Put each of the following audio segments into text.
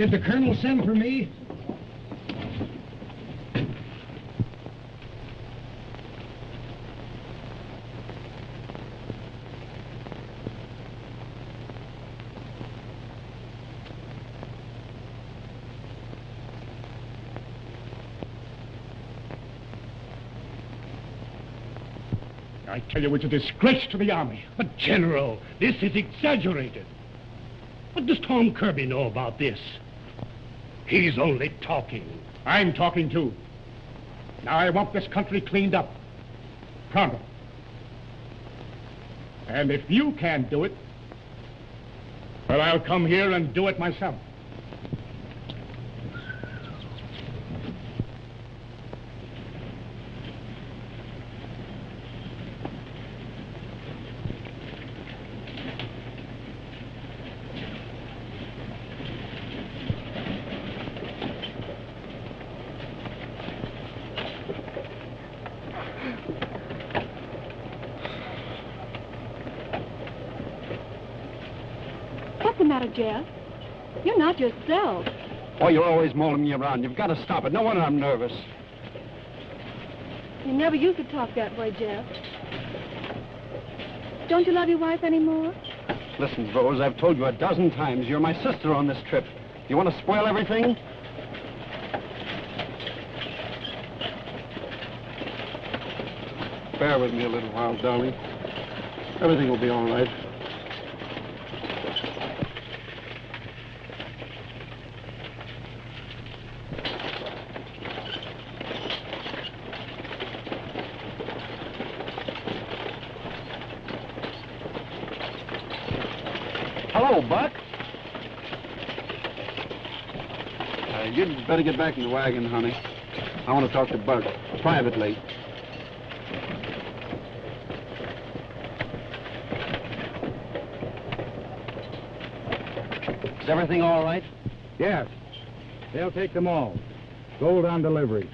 Did the colonel send for me? I tell you, it's a disgrace to the Army. But, General, this is exaggerated. What does Tom Kirby know about this? He's only talking. I'm talking too. Now I want this country cleaned up. Pronto. And if you can't do it, well, I'll come here and do it myself. What's the matter, Jeff? You're not yourself. Oh, you're always mauling me around. You've got to stop it. No wonder I'm nervous. You never used to talk that way, Jeff. Don't you love your wife anymore? Listen, Rose, I've told you a dozen times you're my sister on this trip. You want to spoil everything? Bear with me a little while, darling. Everything will be all right. Hello, Buck. You'd better get back in the wagon, honey. I want to talk to Buck privately. Is everything all right? Yes. They'll take them all. Gold on delivery.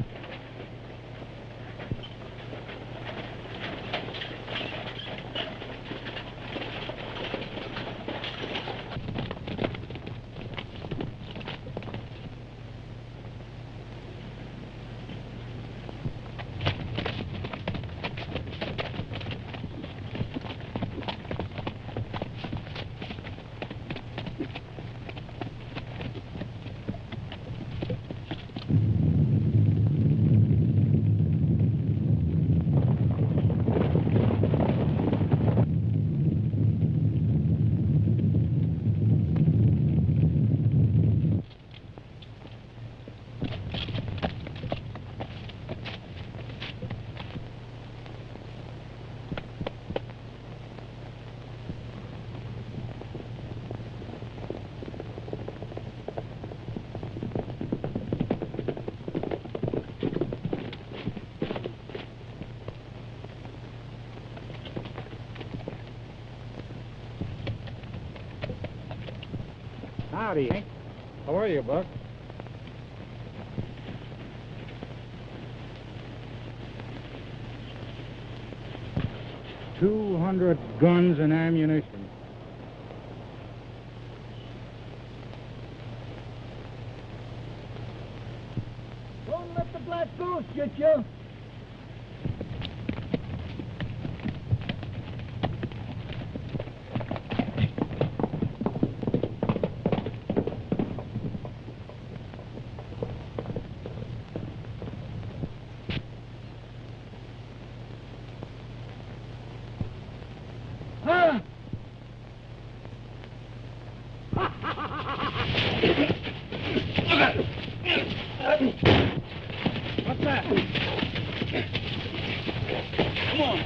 Howdy, Hank. How are you, Buck? $200 guns and ammunition. Don't let the black goose get you. What's that? Come on.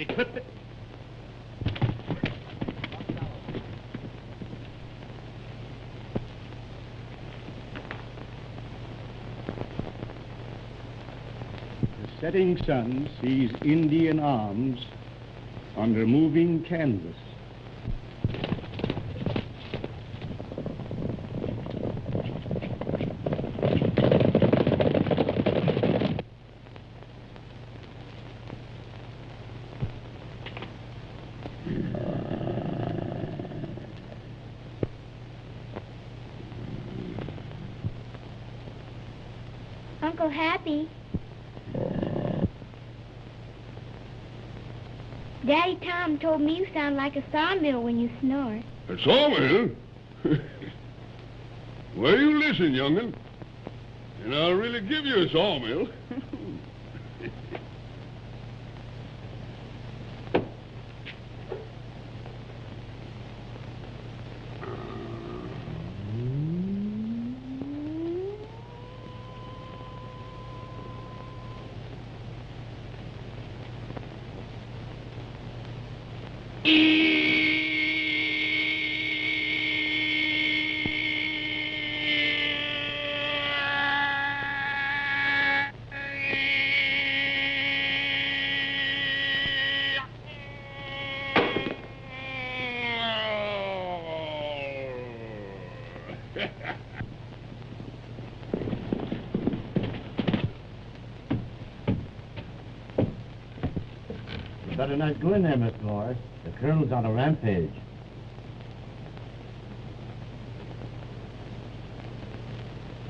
Equip it. The setting sun sees Indian arms under moving canvas. Uncle Happy. Daddy Tom told me you sound like a sawmill when you snore. A sawmill? Well, you listen, young'un, and I'll really give you a sawmill. Better not go in there, Miss Morris. The colonel's on a rampage.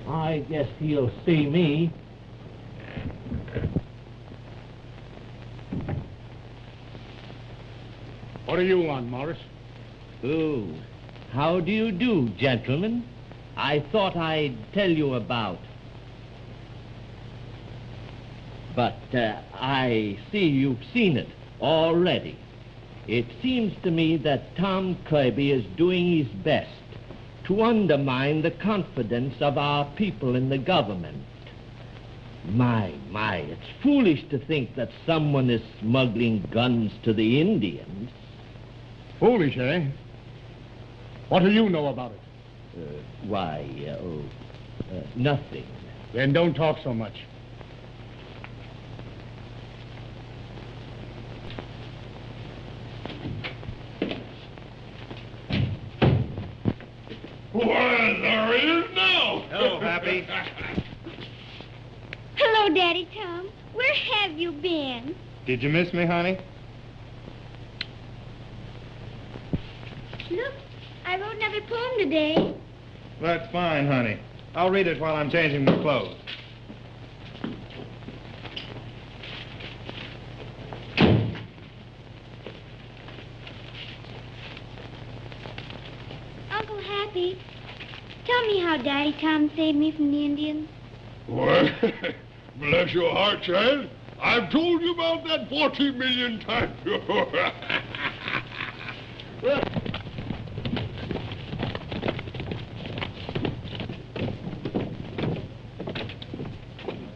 I guess he'll see me. What are you on, Morris? Oh, how do you do, gentlemen? I thought I'd tell you about. But I see you've seen it already. It seems to me that Tom Kirby is doing his best to undermine the confidence of our people in the government. My, it's foolish to think that someone is smuggling guns to the Indians. Foolish, eh? What do you know about it? Nothing. Then don't talk so much. Why, there he is now. Hello, Happy. Hello, Daddy Tom. Where have you been? Did you miss me, honey? Look, I wrote another poem today. That's fine, honey. I'll read it while I'm changing my clothes. Uncle Happy, tell me how Daddy Tom saved me from the Indians. Well, bless your heart, child. I've told you about that 40 million times.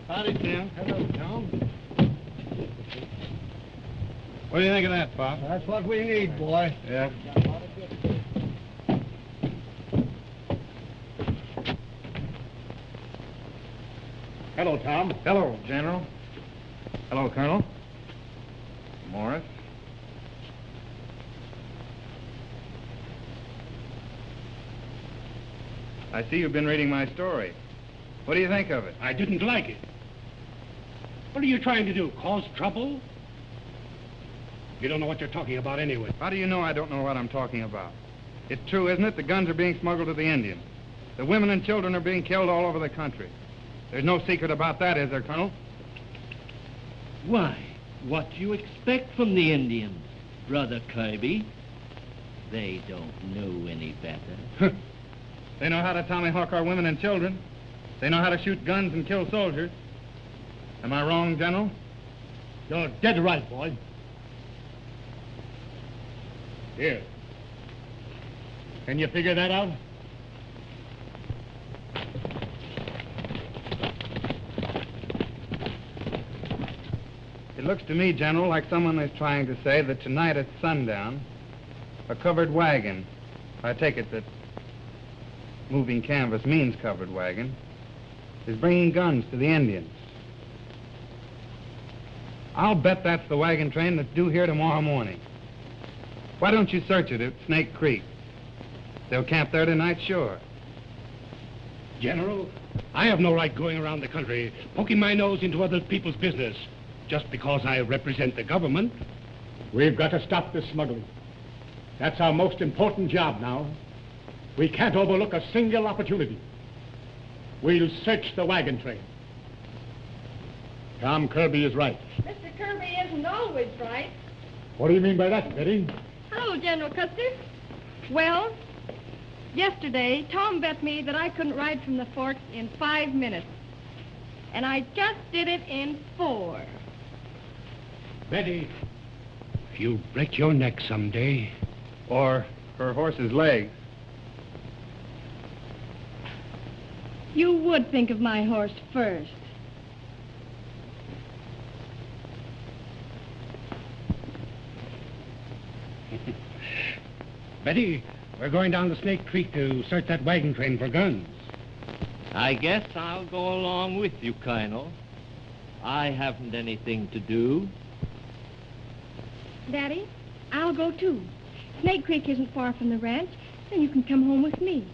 Howdy, Tim. Hello, Tom. What do you think of that, Pop? That's what we need, boy. Yeah. Hello, Tom. Hello, General. Hello, Colonel. Morris. I see you've been reading my story. What do you think of it? I didn't like it. What are you trying to do, cause trouble? You don't know what you're talking about anyway. How do you know I don't know what I'm talking about? It's true, isn't it? The guns are being smuggled to the Indians. The women and children are being killed all over the country. There's no secret about that, is there, Colonel? Why, what do you expect from the Indians, Brother Kirby? They don't know any better. They know how to tommyhawk our women and children. They know how to shoot guns and kill soldiers. Am I wrong, General? You're dead right, boy. Here. Can you figure that out? It looks to me, General, like someone is trying to say that tonight at sundown, a covered wagon, I take it that moving canvas means covered wagon, is bringing guns to the Indians. I'll bet that's the wagon train that's due here tomorrow morning. Why don't you search it at Snake Creek? They'll camp there tonight, sure. General, I have no right going around the country poking my nose into other people's business just because I represent the government. We've got to stop this smuggling. That's our most important job now. We can't overlook a single opportunity. We'll search the wagon train. Tom Kirby is right. Mr. Kirby isn't always right. What do you mean by that, Betty? Hello, General Custer. Well, yesterday, Tom bet me that I couldn't ride from the fort in 5 minutes. And I just did it in 4. Betty, if you break your neck someday... Or her horse's legs. You would think of my horse first. Betty, we're going down to Snake Creek to search that wagon train for guns. I guess I'll go along with you, Colonel. I haven't anything to do. Daddy, I'll go too. Snake Creek isn't far from the ranch, and you can come home with me.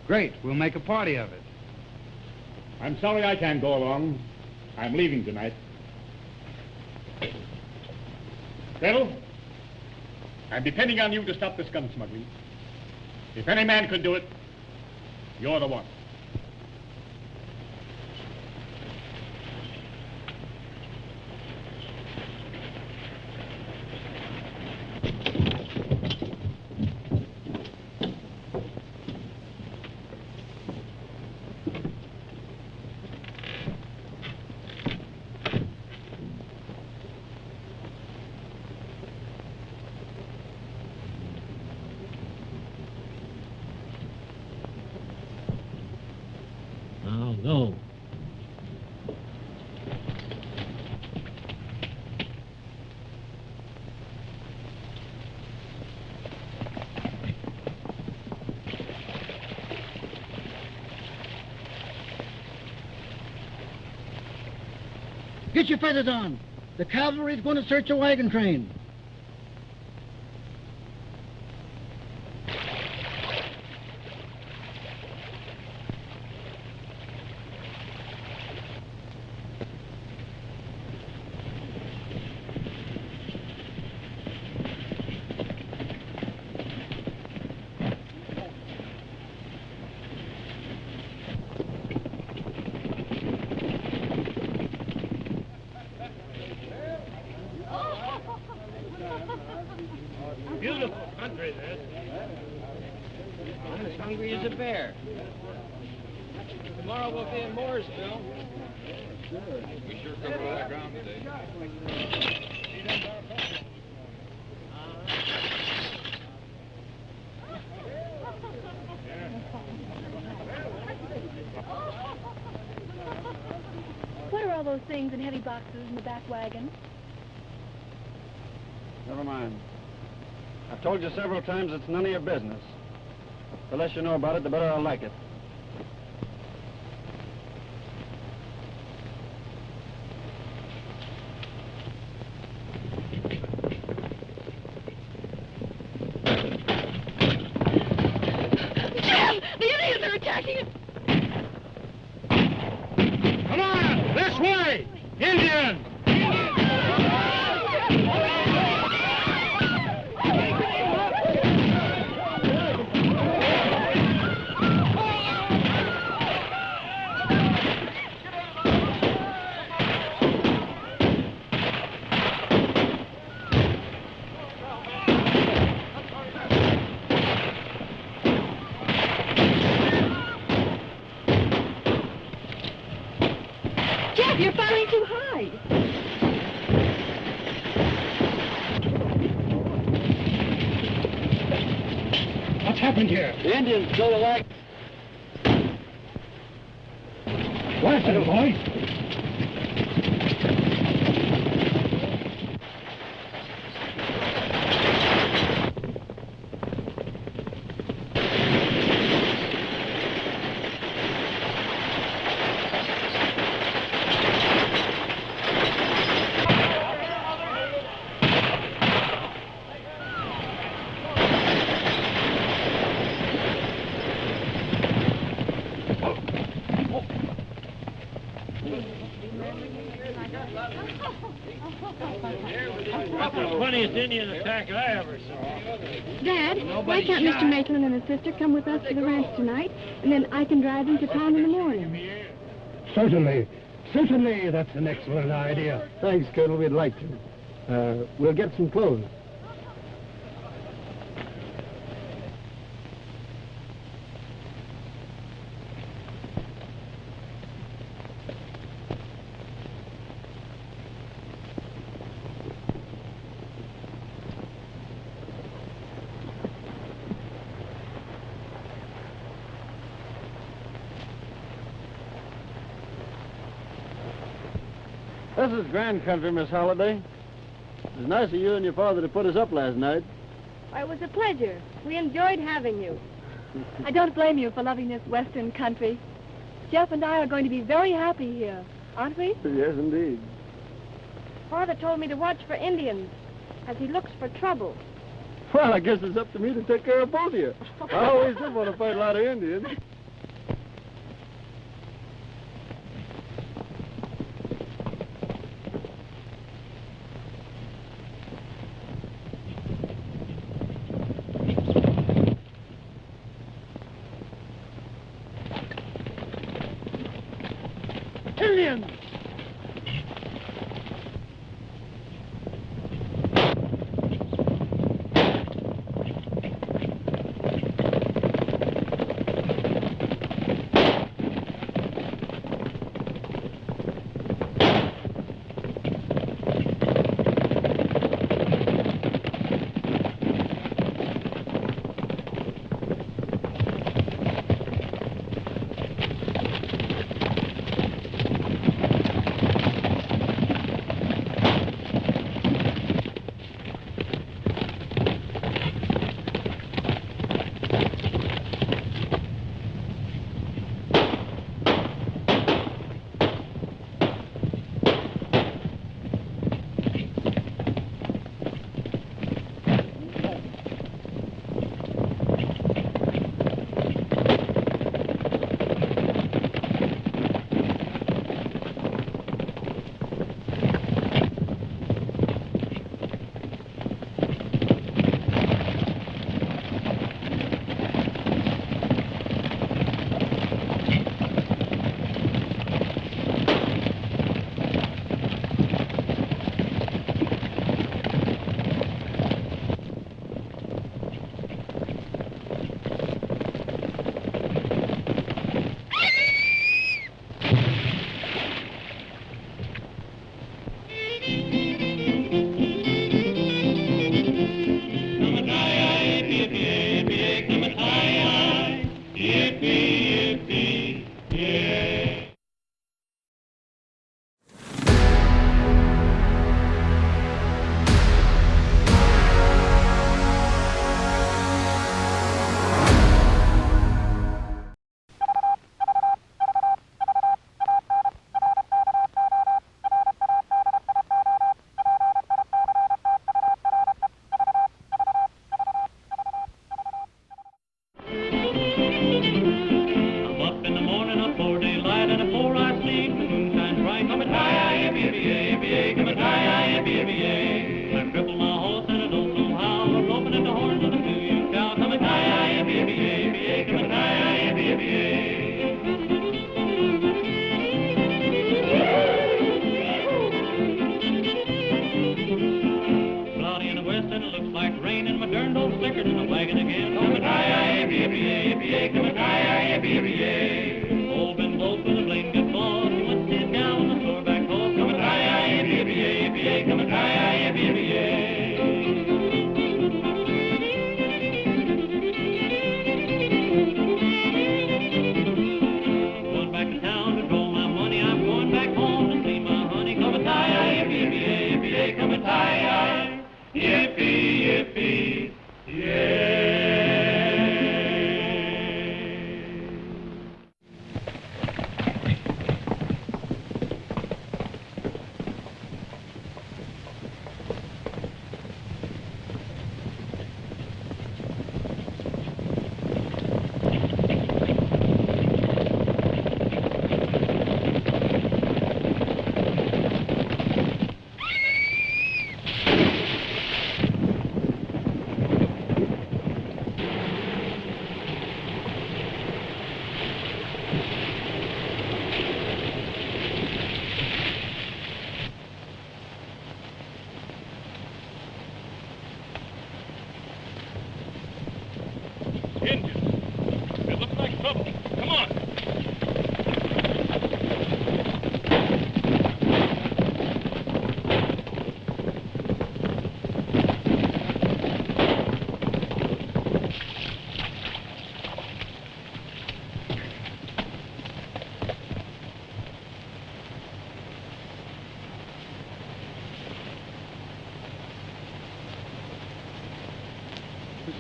Great, we'll make a party of it. I'm sorry I can't go along. I'm leaving tonight. Colonel, I'm depending on you to stop this gun smuggling. If any man could do it, you're the one. Oh, no. Get your feathers on. The cavalry's going to search a wagon train. Beautiful country, this. I'm as hungry as a bear. Tomorrow we'll be in Mooresville. We sure covered a lot of ground today. What are all those things in heavy boxes in the back wagon? Never mind. I've told you several times it's none of your business. The less you know about it, the better I'll like it. Jim! The Indians are attacking us! Come on, this way! Indians! Jeff, you're firing too high. What's happened here? The Indians stole the wagon. Blast it, boy! That's the funniest Indian attack I ever saw. Dad, why can't Mr. Maitland and his sister come with us to the ranch tonight, and then I can drive them to town in the morning? Certainly. Certainly, that's an excellent idea. Thanks, Colonel. We'd like to. We'll get some clothes. This is grand country, Miss Holliday. It was nice of you and your father to put us up last night. It was a pleasure. We enjoyed having you. I don't blame you for loving this western country. Jeff and I are going to be very happy here, aren't we? Yes, indeed. Father told me to watch for Indians, as he looks for trouble. Well, I guess it's up to me to take care of both of you. I always did want to fight a lot of Indians. Indians!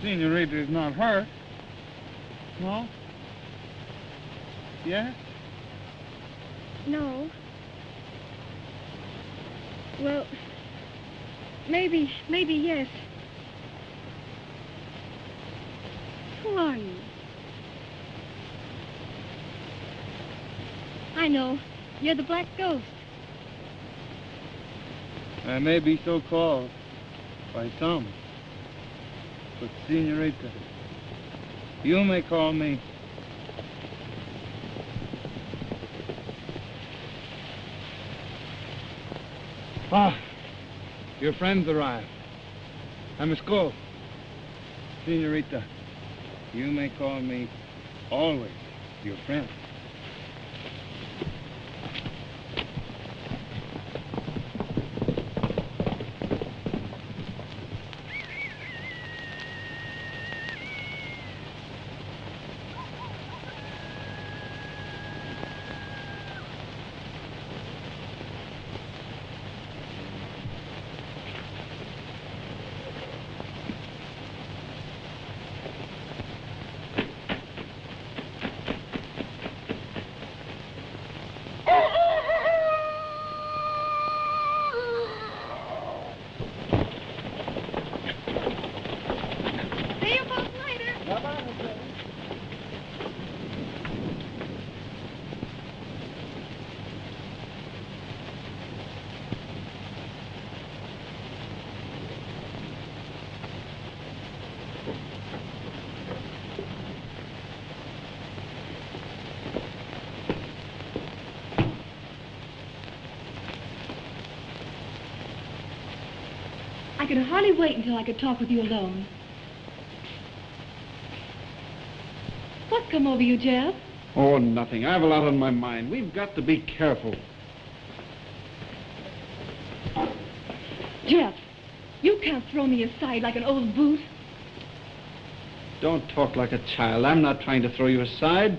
Senorita is not hurt. No? Yes? No. Well, maybe yes. Who are you? I know. You're the Black Ghost. I may be so called by some. But, Senorita, you may call me your friends arrived. I must go. Senorita, you may call me always your friend. I could hardly wait until I could talk with you alone. What's come over you, Jeff? Oh, nothing. I have a lot on my mind. We've got to be careful. Jeff, you can't throw me aside like an old boot. Don't talk like a child. I'm not trying to throw you aside.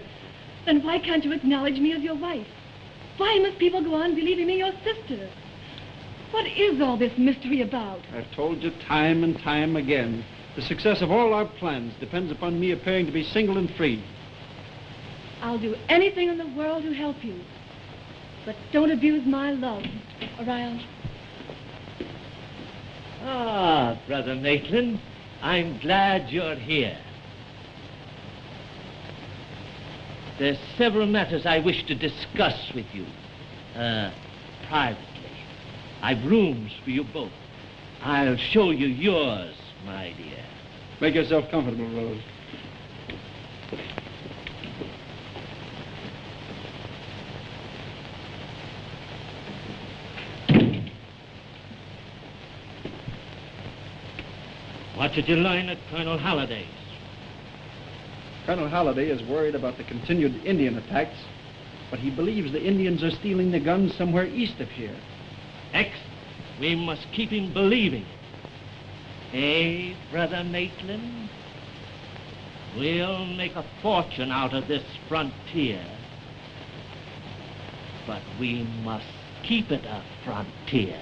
Then why can't you acknowledge me as your wife? Why must people go on believing me your sister? What is all this mystery about? I've told you time and time again. The success of all our plans depends upon me appearing to be single and free. I'll do anything in the world to help you. But don't abuse my love, or I'll... Ah, Brother Maitland, I'm glad you're here. There's several matters I wish to discuss with you, privately. I've rooms for you both. I'll show you yours, my dear. Make yourself comfortable, Rose. What did you learn at Colonel Halliday's? Colonel Halliday is worried about the continued Indian attacks, but he believes the Indians are stealing the guns somewhere east of here. Excellent. We must keep him believing. Eh, Brother Maitland? We'll make a fortune out of this frontier. But we must keep it a frontier.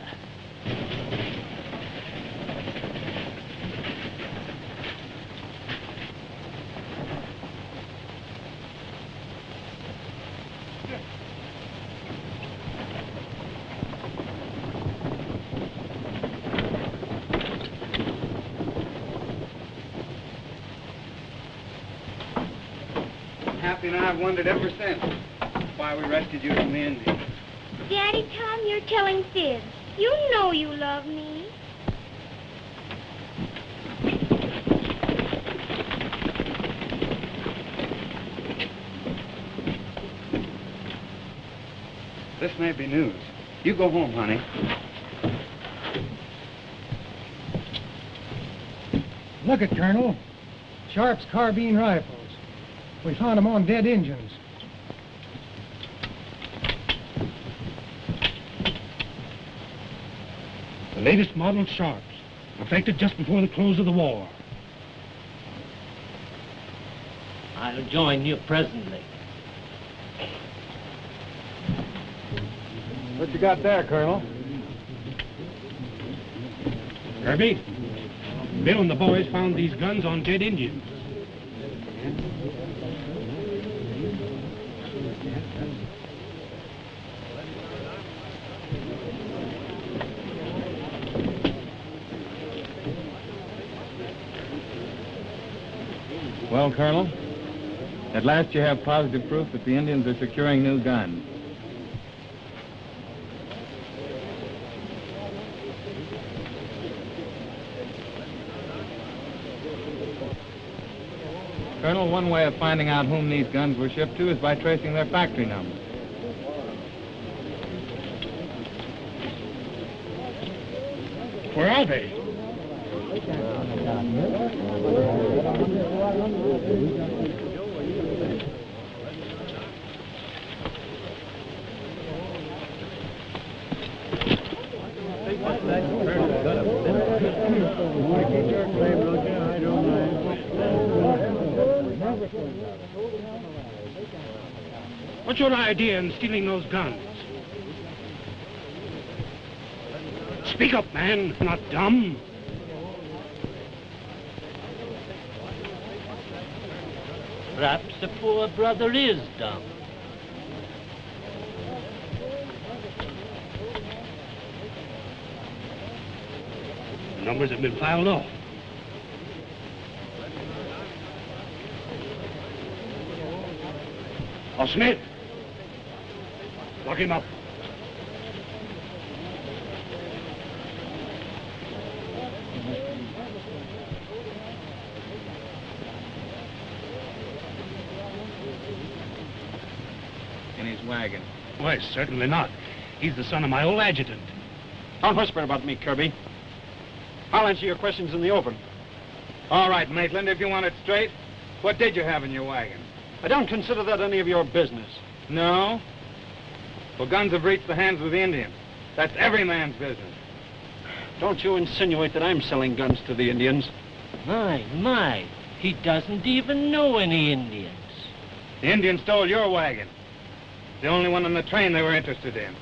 And I've wondered ever since why we rescued you from the Indians. Daddy Tom, you're telling fibs. You know you love me. This may be news. You go home, honey. Look it, Colonel. Sharp's carbine rifles. We found them on dead Injuns. The latest model Sharps, perfected just before the close of the war. I'll join you presently. What you got there, Colonel? Kirby, Bill and the boys found these guns on dead Indians. Well, Colonel, at last you have positive proof that the Indians are securing new guns. Colonel, one way of finding out whom these guns were shipped to is by tracing their factory numbers. Where are they? What's your idea in stealing those guns? Speak up, man. Not dumb. Perhaps the poor brother is dumb. The numbers have been filed off. Oh, Smith. Lock him up. In his wagon. Why, certainly not. He's the son of my old adjutant. Don't whisper about me, Kirby. I'll answer your questions in the open. All right, Maitland, if you want it straight, what did you have in your wagon? I don't consider that any of your business. No? Well, guns have reached the hands of the Indians. That's every man's business. Don't you insinuate that I'm selling guns to the Indians. My, he doesn't even know any Indians. The Indians stole your wagon. The only one on the train they were interested in.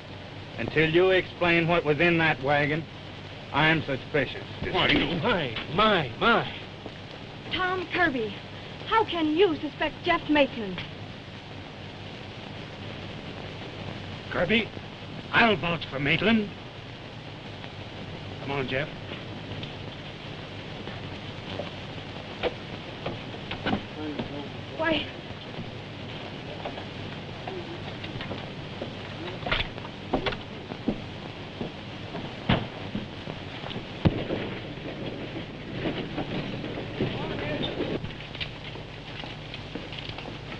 Until you explain what was in that wagon, I'm suspicious. My. Tom Kirby, how can you suspect Jeff Maitland? Kirby, I'll vouch for Maitland. Come on, Jeff. Why,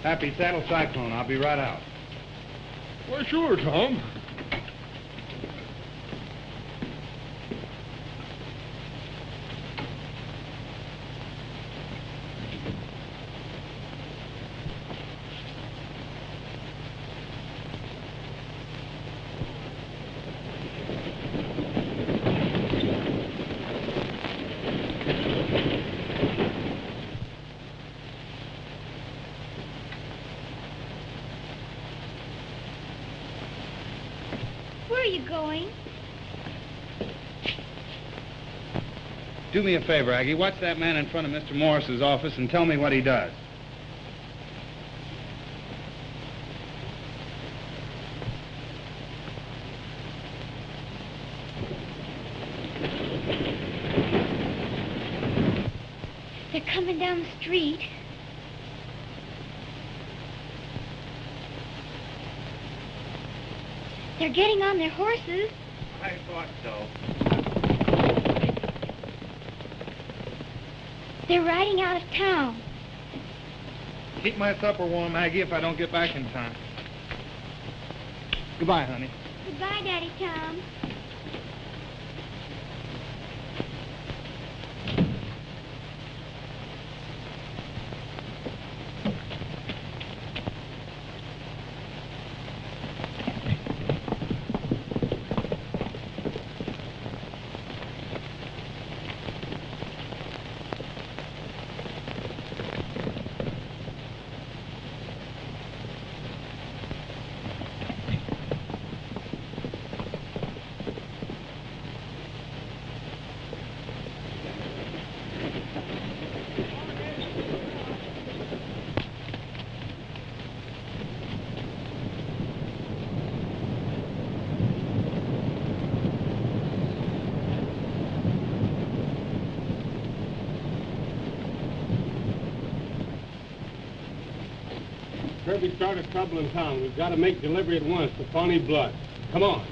Happy Saddle Cyclone. I'll be right out. Why, sure, Tom. Where are you going? Do me a favor, Aggie. Watch that man in front of Mr. Morris's office and tell me what he does. They're coming down the street. They're getting on their horses. I thought so. They're riding out of town. Keep my supper warm, Aggie, if I don't get back in time. Goodbye, honey. Goodbye, Daddy Tom. Kirby started trouble in town. We've got to make delivery at once to Pawnee Blood. Come on.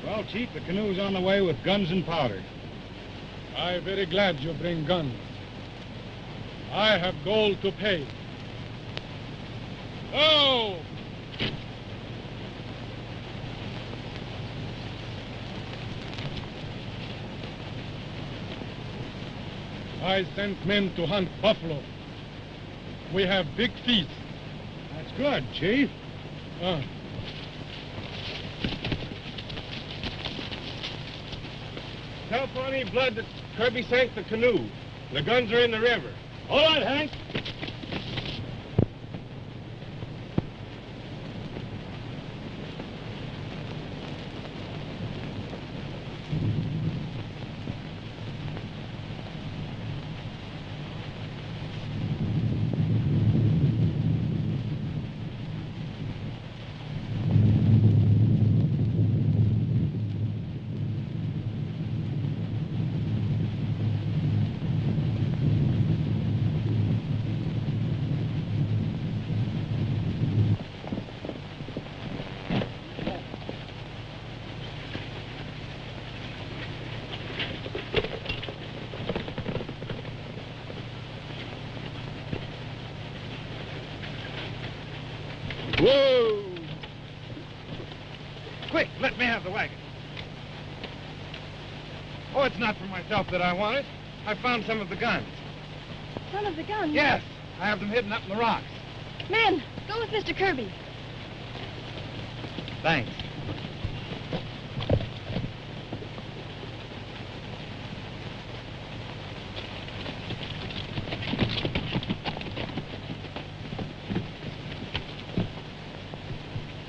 Well, Chief, the canoe's on the way with guns and powder. I'm very glad you bring guns. I have gold to pay. Oh! I sent men to hunt buffalo. We have big feast. That's good, Chief. Tell Pawnee Blood that Kirby sank the canoe. The guns are in the river. All right, Hank. Whoa! Quick, let me have the wagon. Oh, it's not for myself that I want it. I found some of the guns. Some of the guns? Yes, I have them hidden up in the rocks. Men, go with Mr. Kirby. Thanks.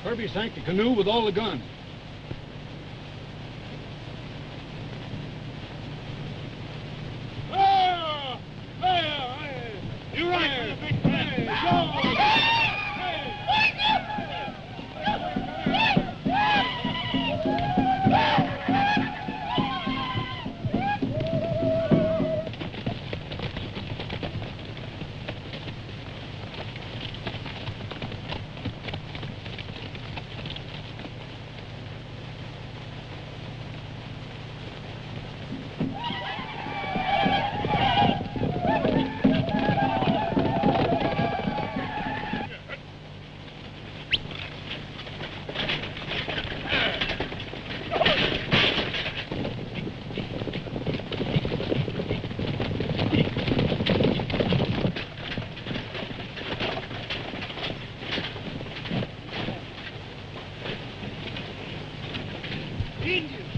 Kirby sank the canoe with all the guns. You're right, big man. Go! Indians!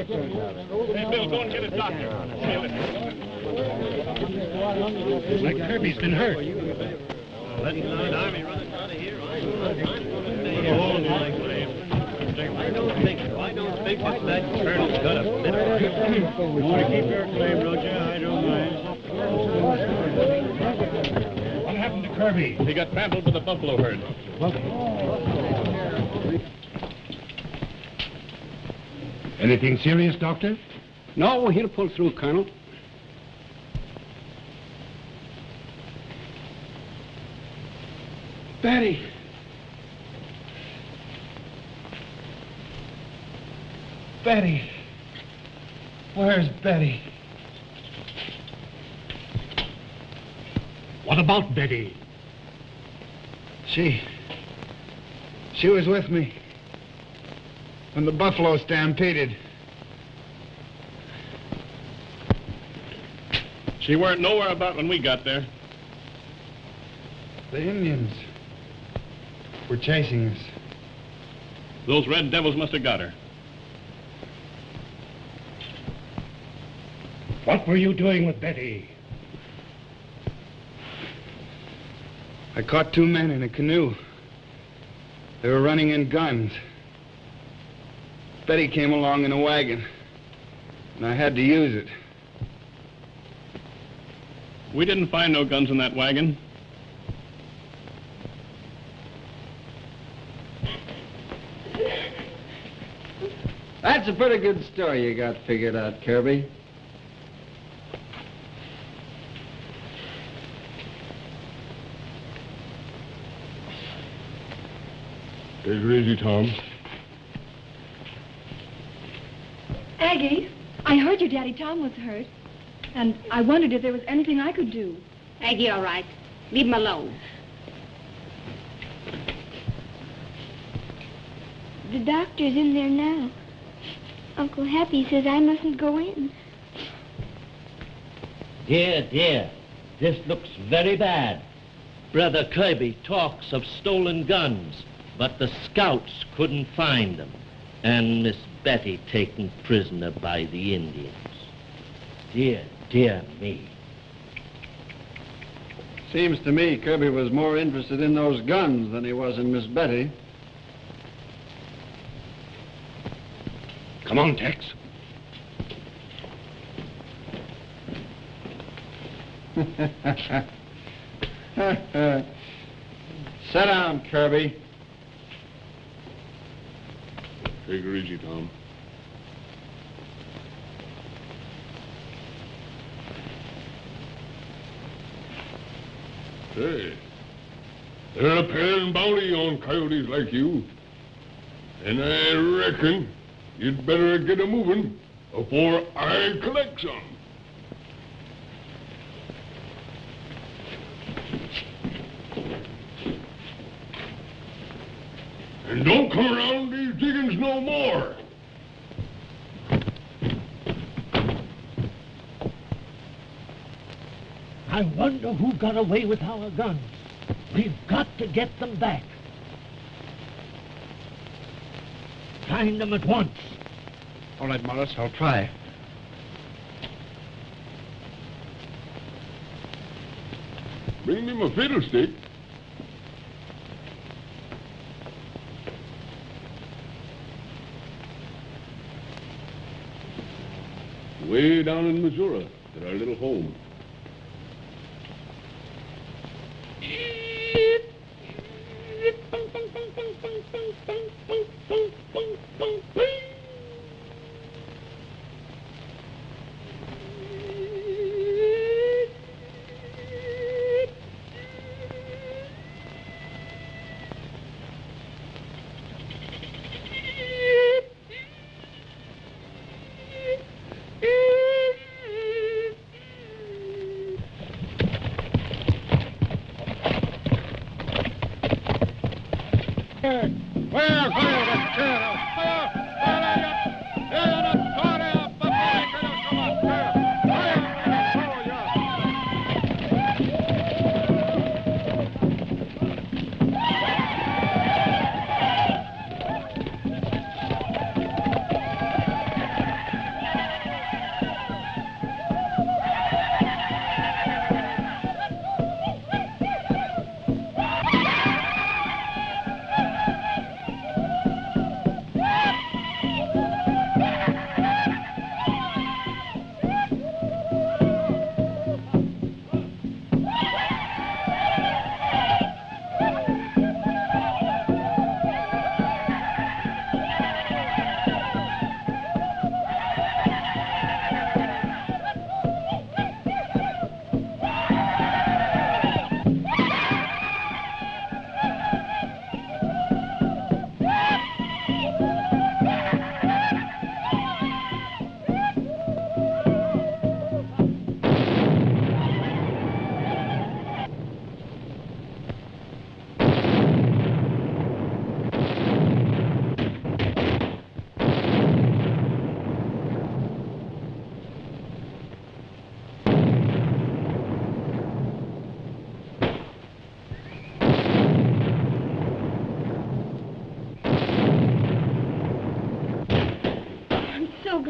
Bill, go and get a doctor. Looks like Kirby's been hurt. Let's not an army running out of here. I don't think it's that colonel's got a bit of it. You want to keep your claim, Roger? I don't mind. What happened to Kirby? He got trampled with a buffalo herd. Anything serious, Doctor? No, he'll pull through, Colonel. Betty. Betty. Where's Betty? What about Betty? She was with me when the buffalo stampeded. She weren't nowhere about when we got there. The Indians were chasing us. Those red devils must have got her. What were you doing with Betty? I caught 2 men in a canoe. They were running in guns. Betty came along in a wagon, and I had to use it. We didn't find no guns in that wagon. That's a pretty good story you got figured out, Kirby. Take it easy, Tom. Aggie, I heard your Daddy Tom was hurt, and I wondered if there was anything I could do. Aggie, all right. Leave him alone. The doctor's in there now. Uncle Happy says I mustn't go in. Dear, this looks very bad. Brother Kirby talks of stolen guns, but the scouts couldn't find them, and Miss Betty taken prisoner by the Indians. Dear me. Seems to me Kirby was more interested in those guns than he was in Miss Betty. Come on, Tex. Sit down, Kirby. Take her easy, Tom. Hey, they're paying bounty on coyotes like you. And I reckon you'd better get a moving before I collect some. And don't come around these diggings no more. I wonder who got away with our guns. We've got to get them back. Find them at once. All right, Morris, I'll try. Bring me my fiddlestick. Way down in Missouri at our little home.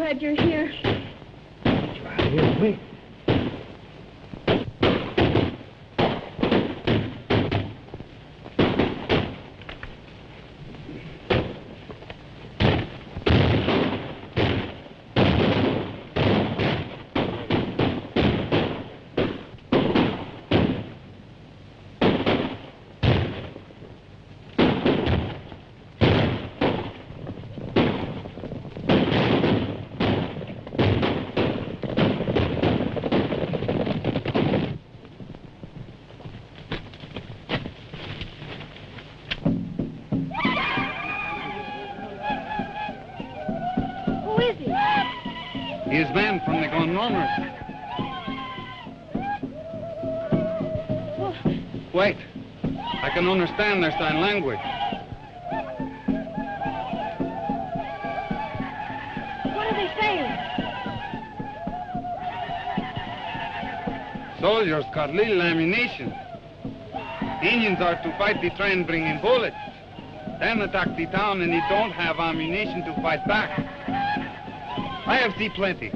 glad you're here. Right here, quick. His men from the gun runners. Wait. I can understand their sign language. What are they saying? Soldiers got little ammunition. Indians are to fight the train bringing bullets. Then attack the town and they don't have ammunition to fight back. I have seen plenty.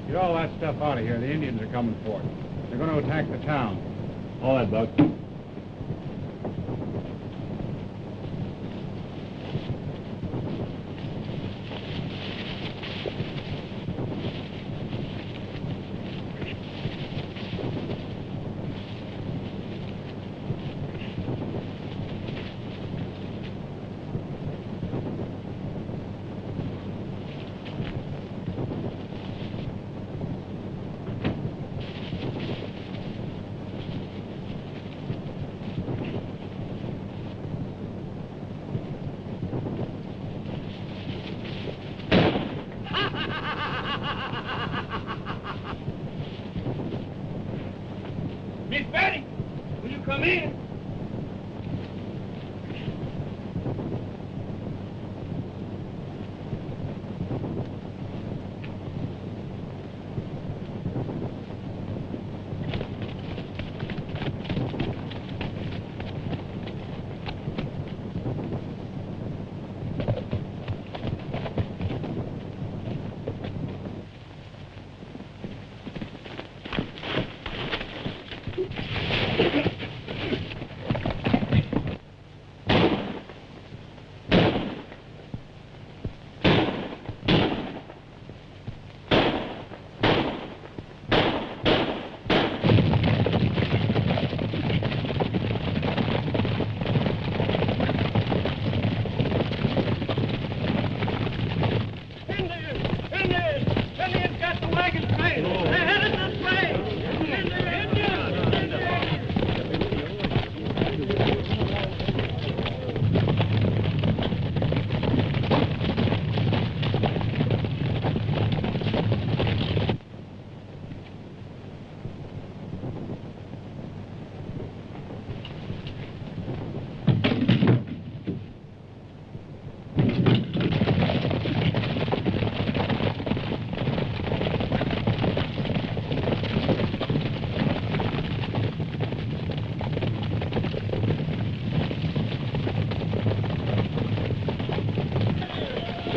Get all that stuff out of here. The Indians are coming for it. They're going to attack the town. All right, Buck.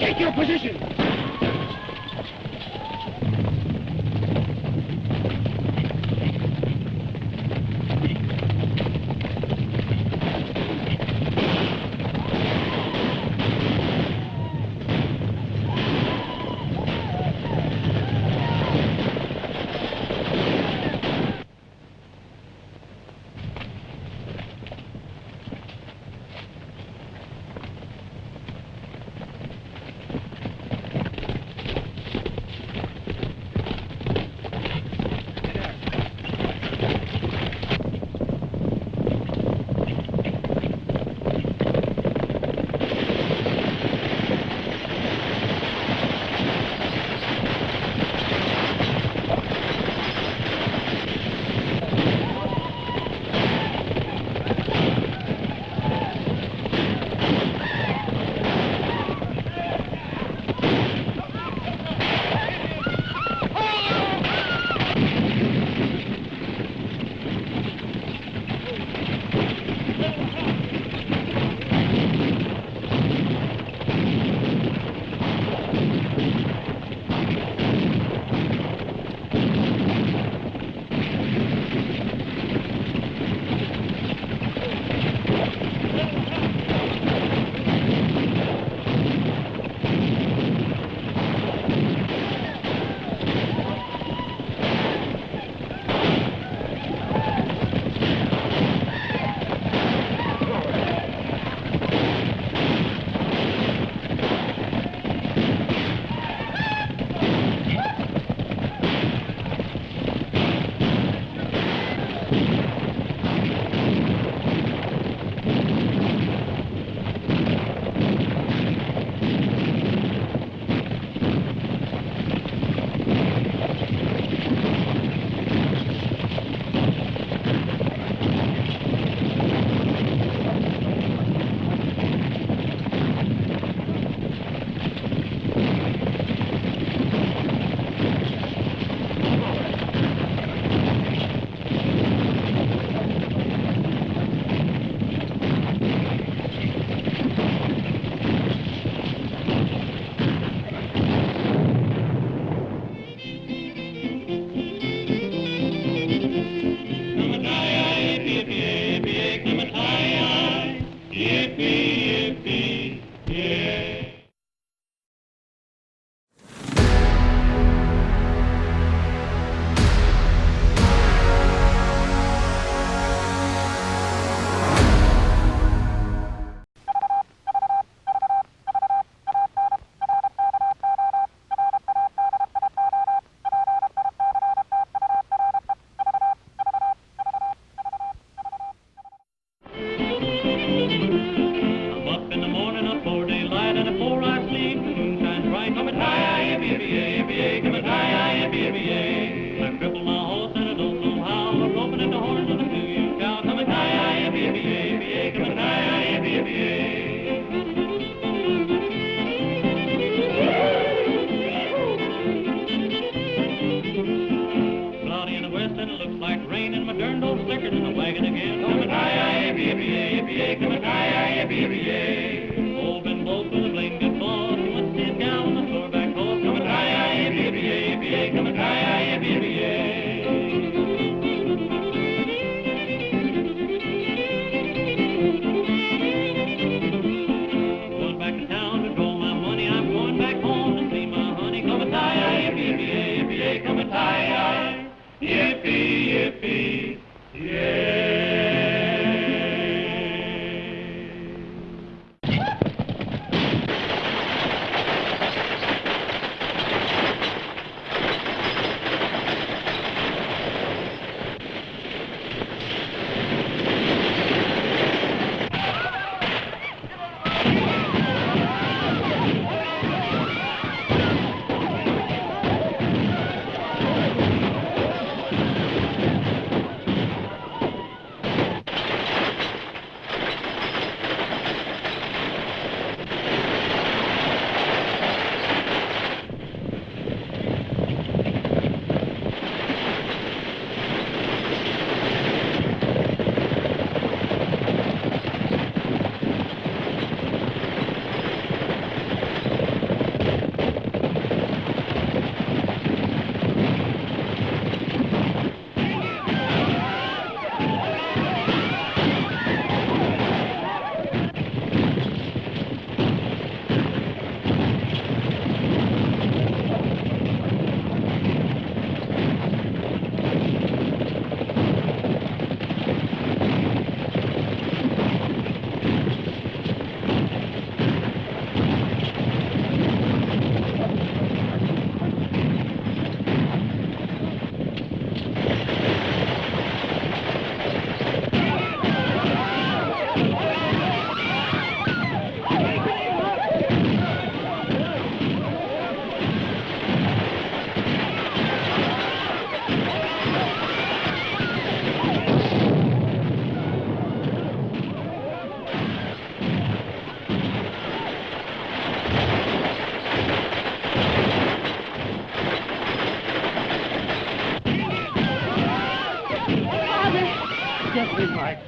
Take your position!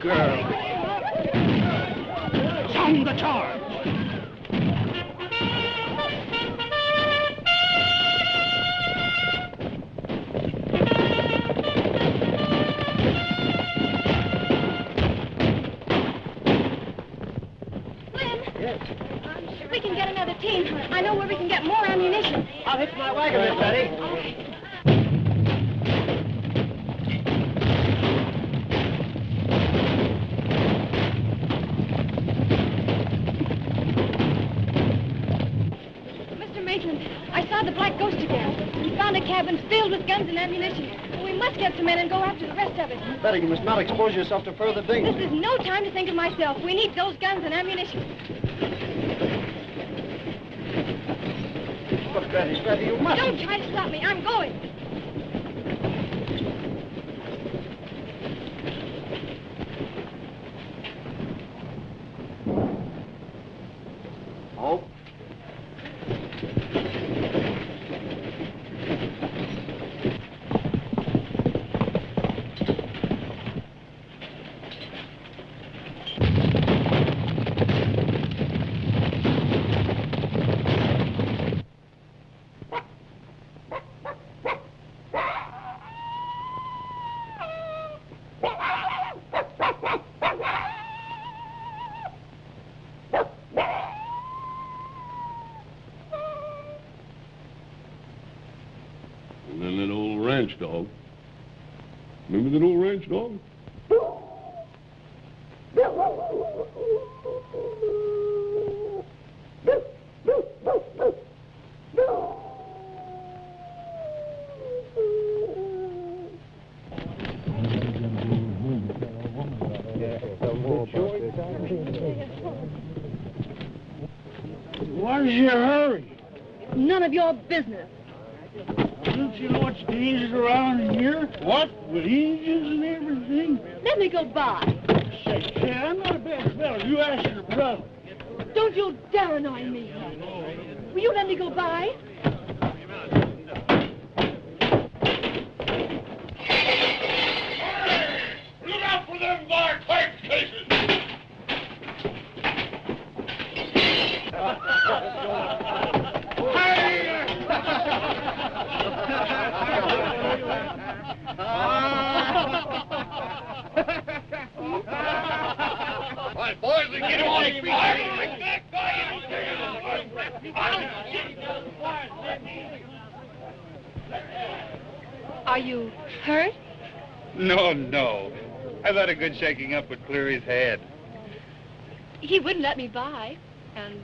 girl. Sound the charge. We can get another team. I know where we can get more ammunition. I'll hitch my wagon, Miss Betty. Mr. Maitland, I saw the Black Ghost again. We found a cabin filled with guns and ammunition. We must get some men and go after the rest of it. Betty, you must not expose yourself to further danger. This is no time to think of myself. We need those guns and ammunition. But Betty, you must. Don't try to stop me. I'm going. Oh. And then that old ranch dog. Remember that old ranch dog? What's your hurry? None of your business. Don't you know what's dangerous around here? What? With Indians and everything? Let me go by. Say, I'm not a bad fellow. You ask your brother. Don't you dare annoy me. Will you let me go by? Look out for them bar pipe cases! All right, boys, we get him on his feet. Are you hurt? No. I thought a good shaking up would clear his head. He wouldn't let me by, and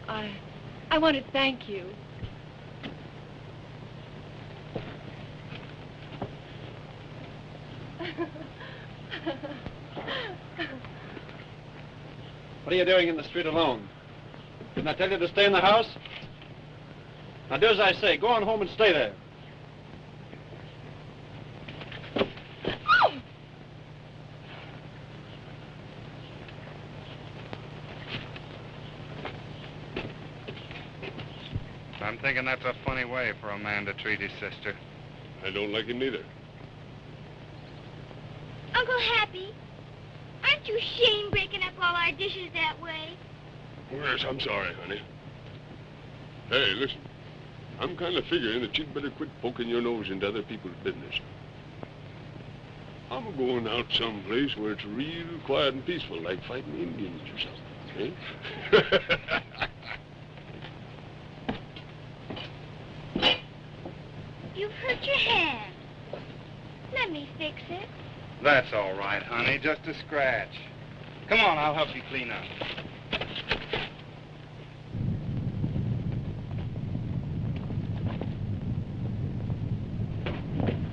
I want to thank you. What are you doing in the street alone? Didn't I tell you to stay in the house? Now do as I say. Go on home and stay there. I'm thinking that's a funny way for a man to treat his sister. I don't like it neither. Uncle Happy, aren't you ashamed breaking up all our dishes that way? Yes, I'm sorry, honey. Hey, listen. I'm kind of figuring that you'd better quit poking your nose into other people's business. I'm going out someplace where it's real quiet and peaceful, like fighting Indians or something. Eh? You've hurt your hand. Let me fix it. That's all right, honey. Just a scratch. Come on, I'll help you clean up.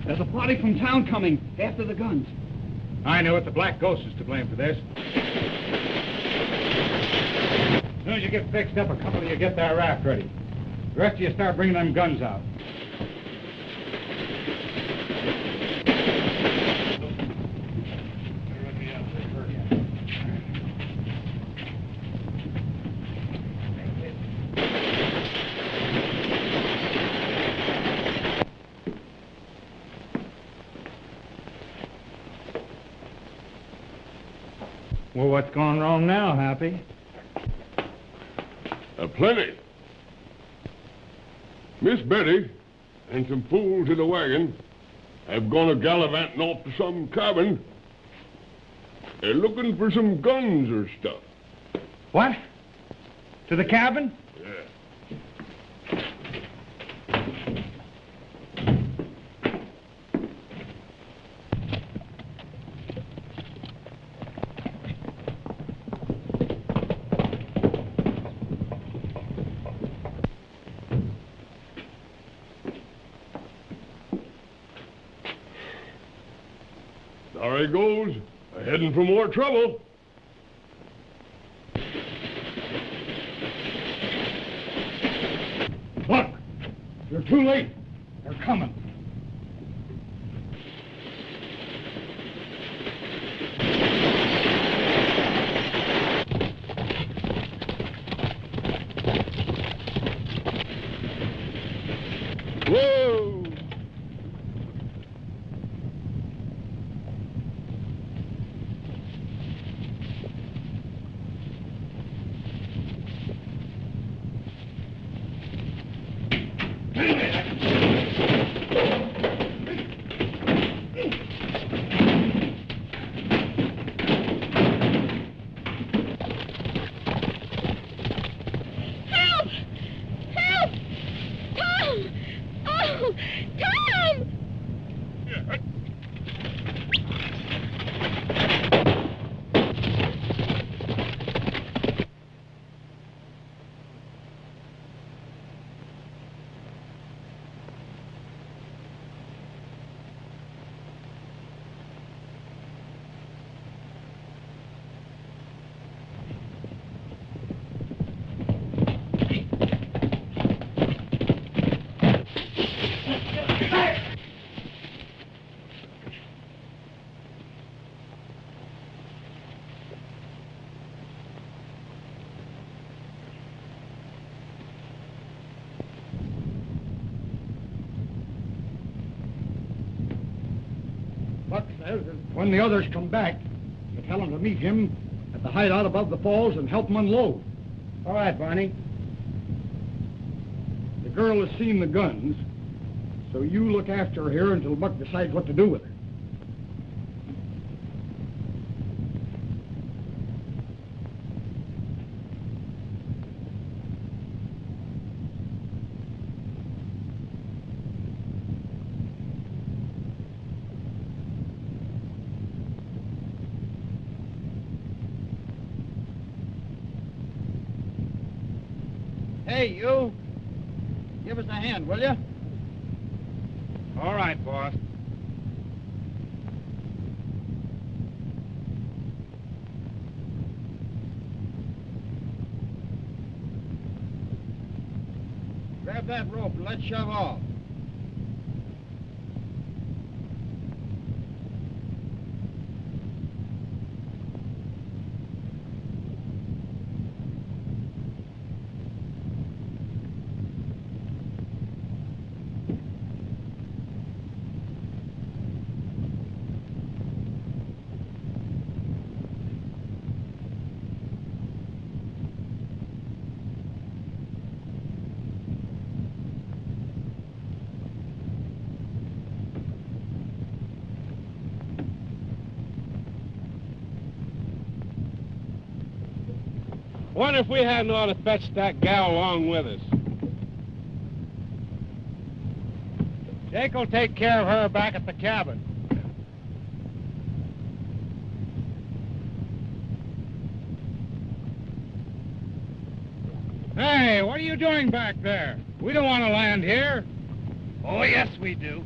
There's a party from town coming after the guns. I know it. The Black Ghost is to blame for this. As soon as you get fixed up, a couple of you get that raft ready. The rest of you start bringing them guns out. what's gone wrong now, Happy. Plenty. Miss Betty and some fools in the wagon have gone a-gallivanting off to some cabin. They're looking for some guns or stuff. What? To the cabin? Yeah. There he goes, heading for more trouble. Look! You're too late. They're coming. Whoa! Buck says that when the others come back, you tell them to meet him at the hideout above the falls and help him unload. All right, Barney. The girl has seen the guns, so you look after her here until Buck decides what to do with her. Hey, you. Give us a hand, will you? All right, boss. Grab that rope and let's shove off. Wonder if we hadn't ought to fetch that gal along with us. Jake will take care of her back at the cabin. Hey, what are you doing back there? We don't want to land here. Oh, yes, we do.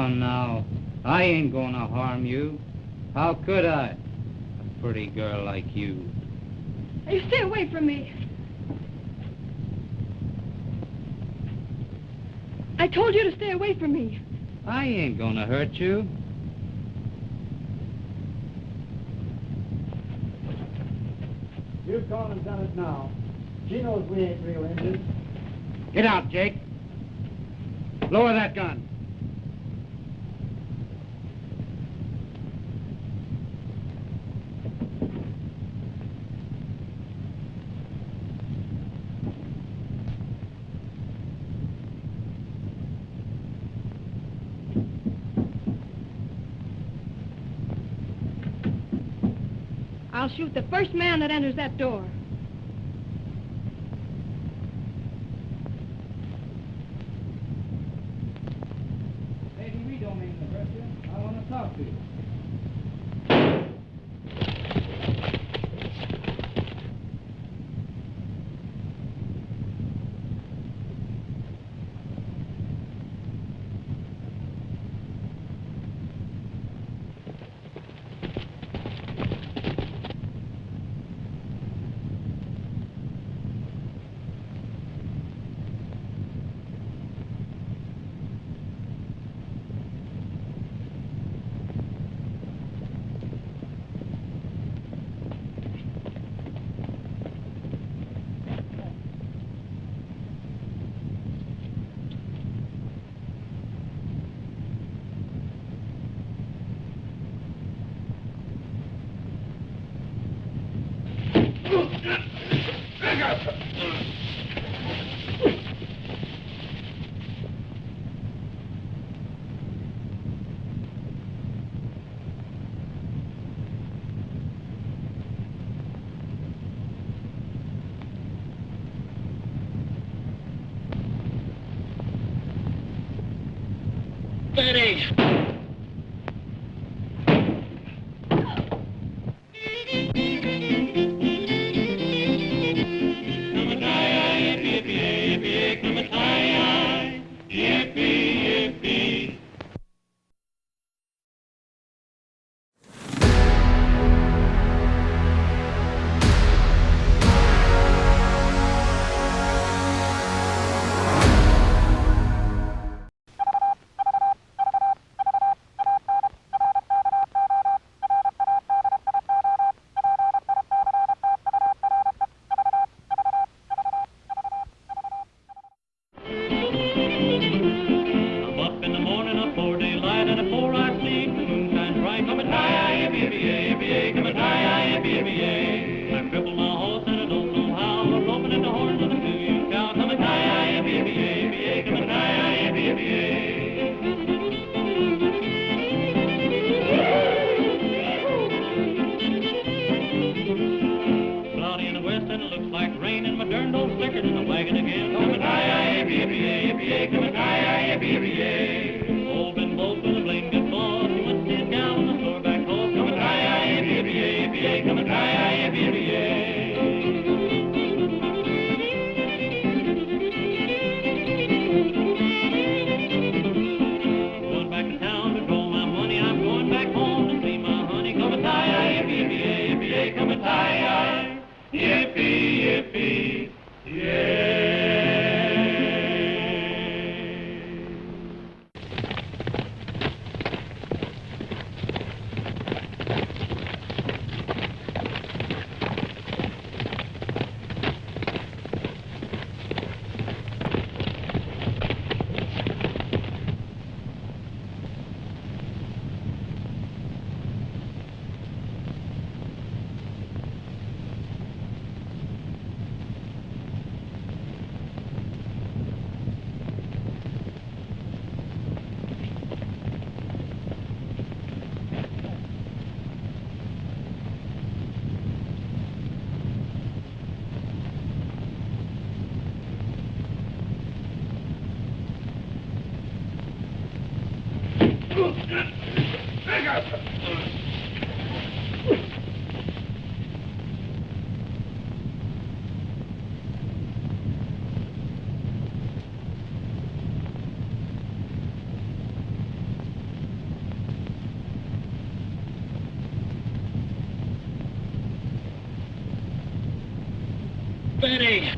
No, I ain't gonna harm you. How could I? pretty girl like you. You stay away from me. I told you to stay away from me. I ain't gonna hurt you. You've gone and done it now. She knows we ain't real Indians. Get out, Jake. Lower that gun. I'll shoot the first man that enters that door. Maybe we don't mean to hurt you. I want to talk to you. Betty! Benny!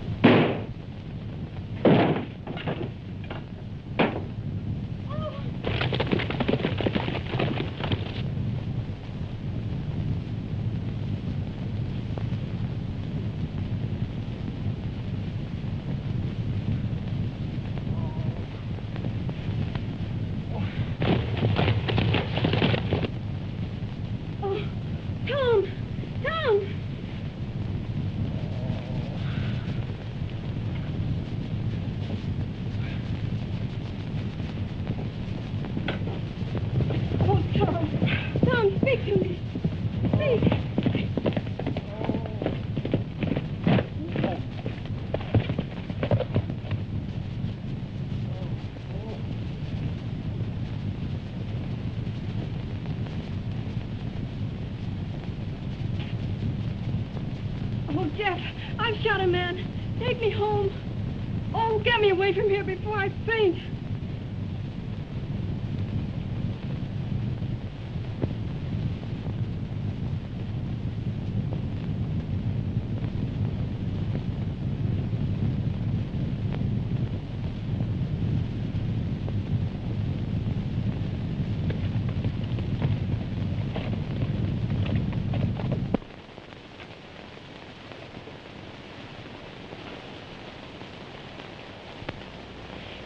Jeff, I've shot a man. Take me home. Oh, get me away from here before I faint.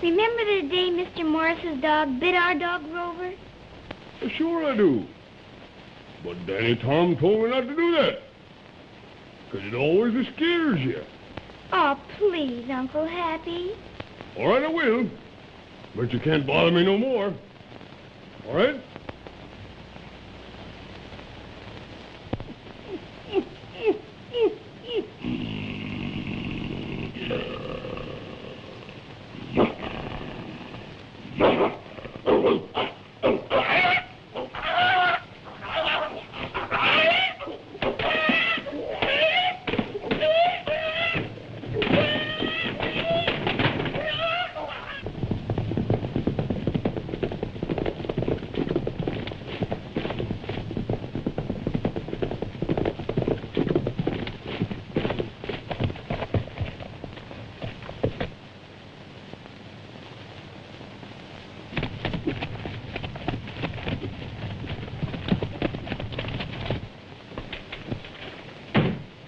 Remember the day Mr. Morris's dog bit our dog Rover? Sure I do. But Danny Tom told me not to do that. 'Cause it always scares you. Oh, please, Uncle Happy. All right, I will. But you can't bother me no more. All right?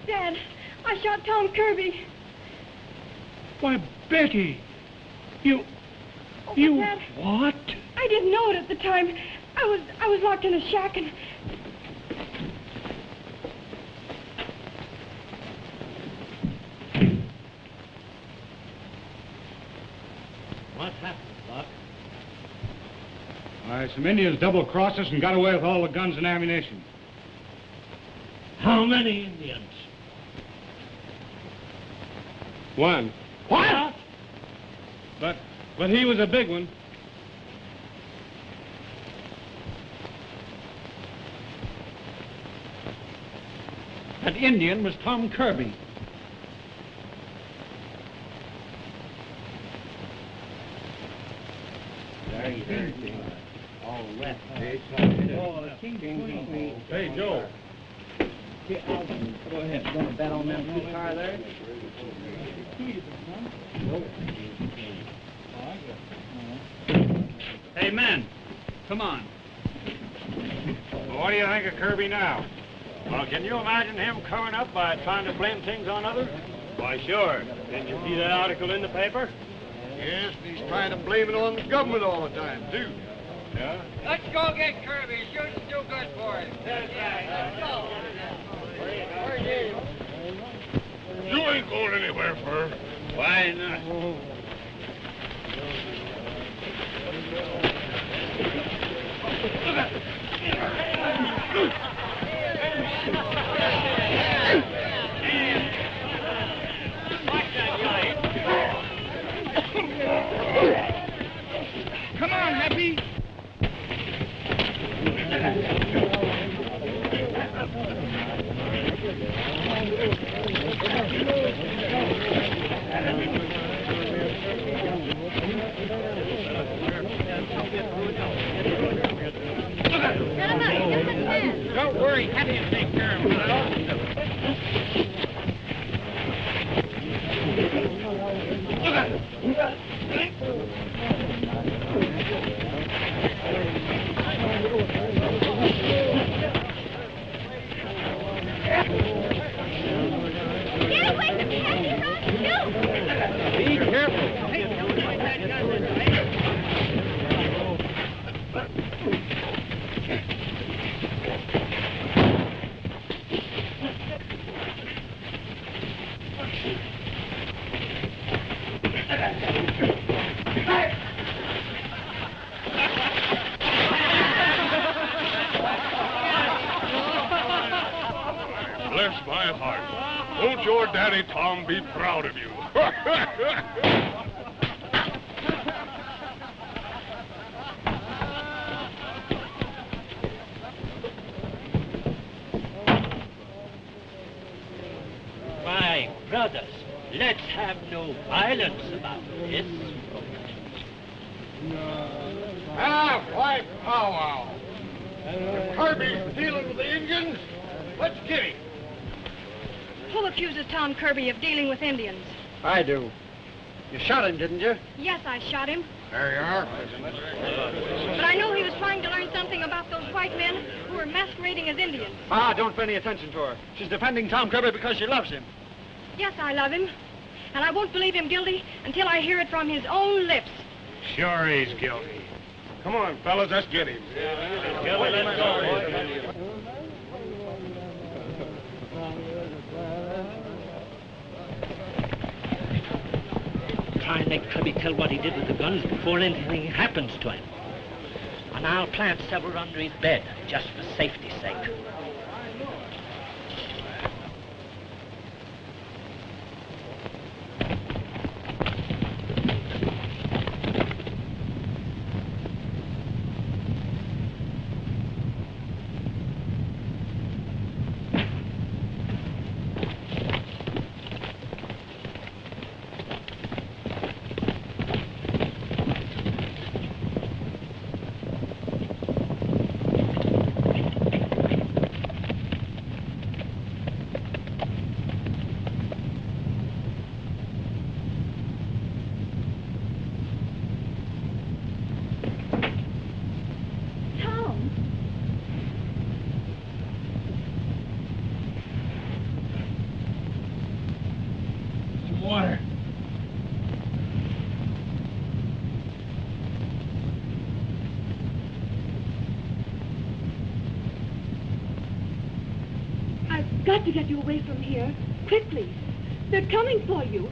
Dad, I shot Tom Kirby. Why, Betty, you... Dad, what? I didn't know it at the time. I was locked in a shack and... What happened, Buck? Why, some Indians double-crossed us and got away with all the guns and ammunition. How many Indians? One. What? But he was a big one. That Indian was Tom Kirby. All left. Hey, Joe. Go ahead. You want to bet on them two car there? Hey, men, come on. Well, what do you think of Kirby now? Well, can you imagine him covering up by trying to blame things on others? Why, sure. Didn't you see that article in the paper? Yes, he's trying to blame it on the government all the time, too. Yeah? Let's go get Kirby. Shooting's too good for him. That's right. Let's go. Where's he? You ain't going anywhere, Fur. Why not? Come on, Happy. Don't worry, Happy will take care of him. Be careful. Bless my heart. Won't your daddy Tom be proud of you? My brothers, let's have no violence about this. Half-white powwow. If Kirby's dealing with the Indians, let's get him. Who accuses Tom Kirby of dealing with Indians? I do. You shot him, didn't you? Yes, I shot him. There you are. But I know he was trying to learn something about those white men who were masquerading as Indians. Don't pay any attention to her. She's defending Tom Kirby because she loves him. Yes, I love him. And I won't believe him guilty until I hear it from his own lips. Sure he's guilty. Come on, fellas, let's get him. Try and make Kirby tell what he did with the guns before anything happens to him. And I'll plant several under his bed, just for safety's sake. Water. I've got to get you away from here. Quickly. They're coming for you.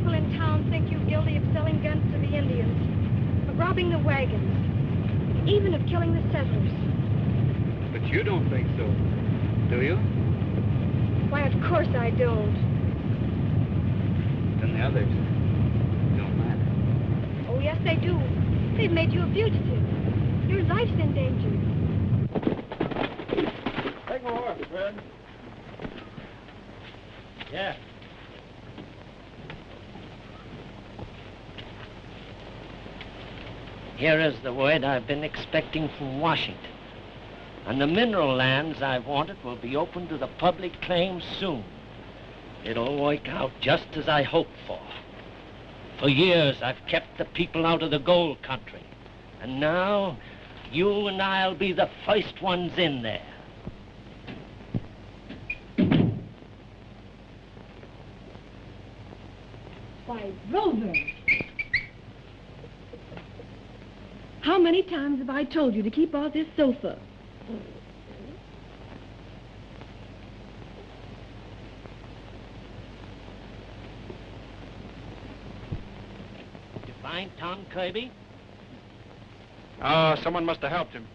people in town think you guilty of selling guns to the Indians, of robbing the wagons, even of killing the settlers. But you don't think so, do you? Why, of course I don't. Then the others don't matter. Oh, yes, they do. They've made you a fugitive. Your life's in danger. Take my horse, Fred. Yeah. Here is the word I've been expecting from Washington. And the mineral lands I've wanted will be open to the public claim soon. It'll work out just as I hoped for. For years, I've kept the people out of the gold country. And now, you and I'll be the first ones in there. Why, Rover! How many times have I told you to keep off this sofa? To find Tom Kirby? Oh, someone must have helped him.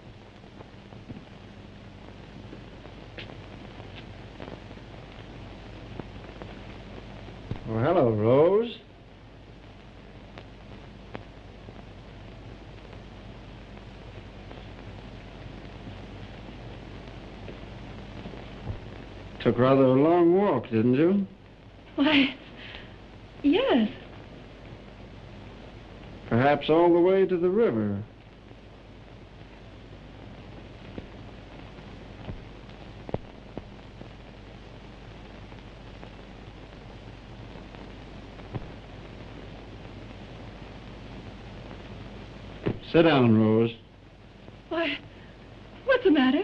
Oh, hello, Rose. Took rather a long walk, didn't you? Why, yes. Perhaps all the way to the river. Sit down, Rose. Why, what's the matter?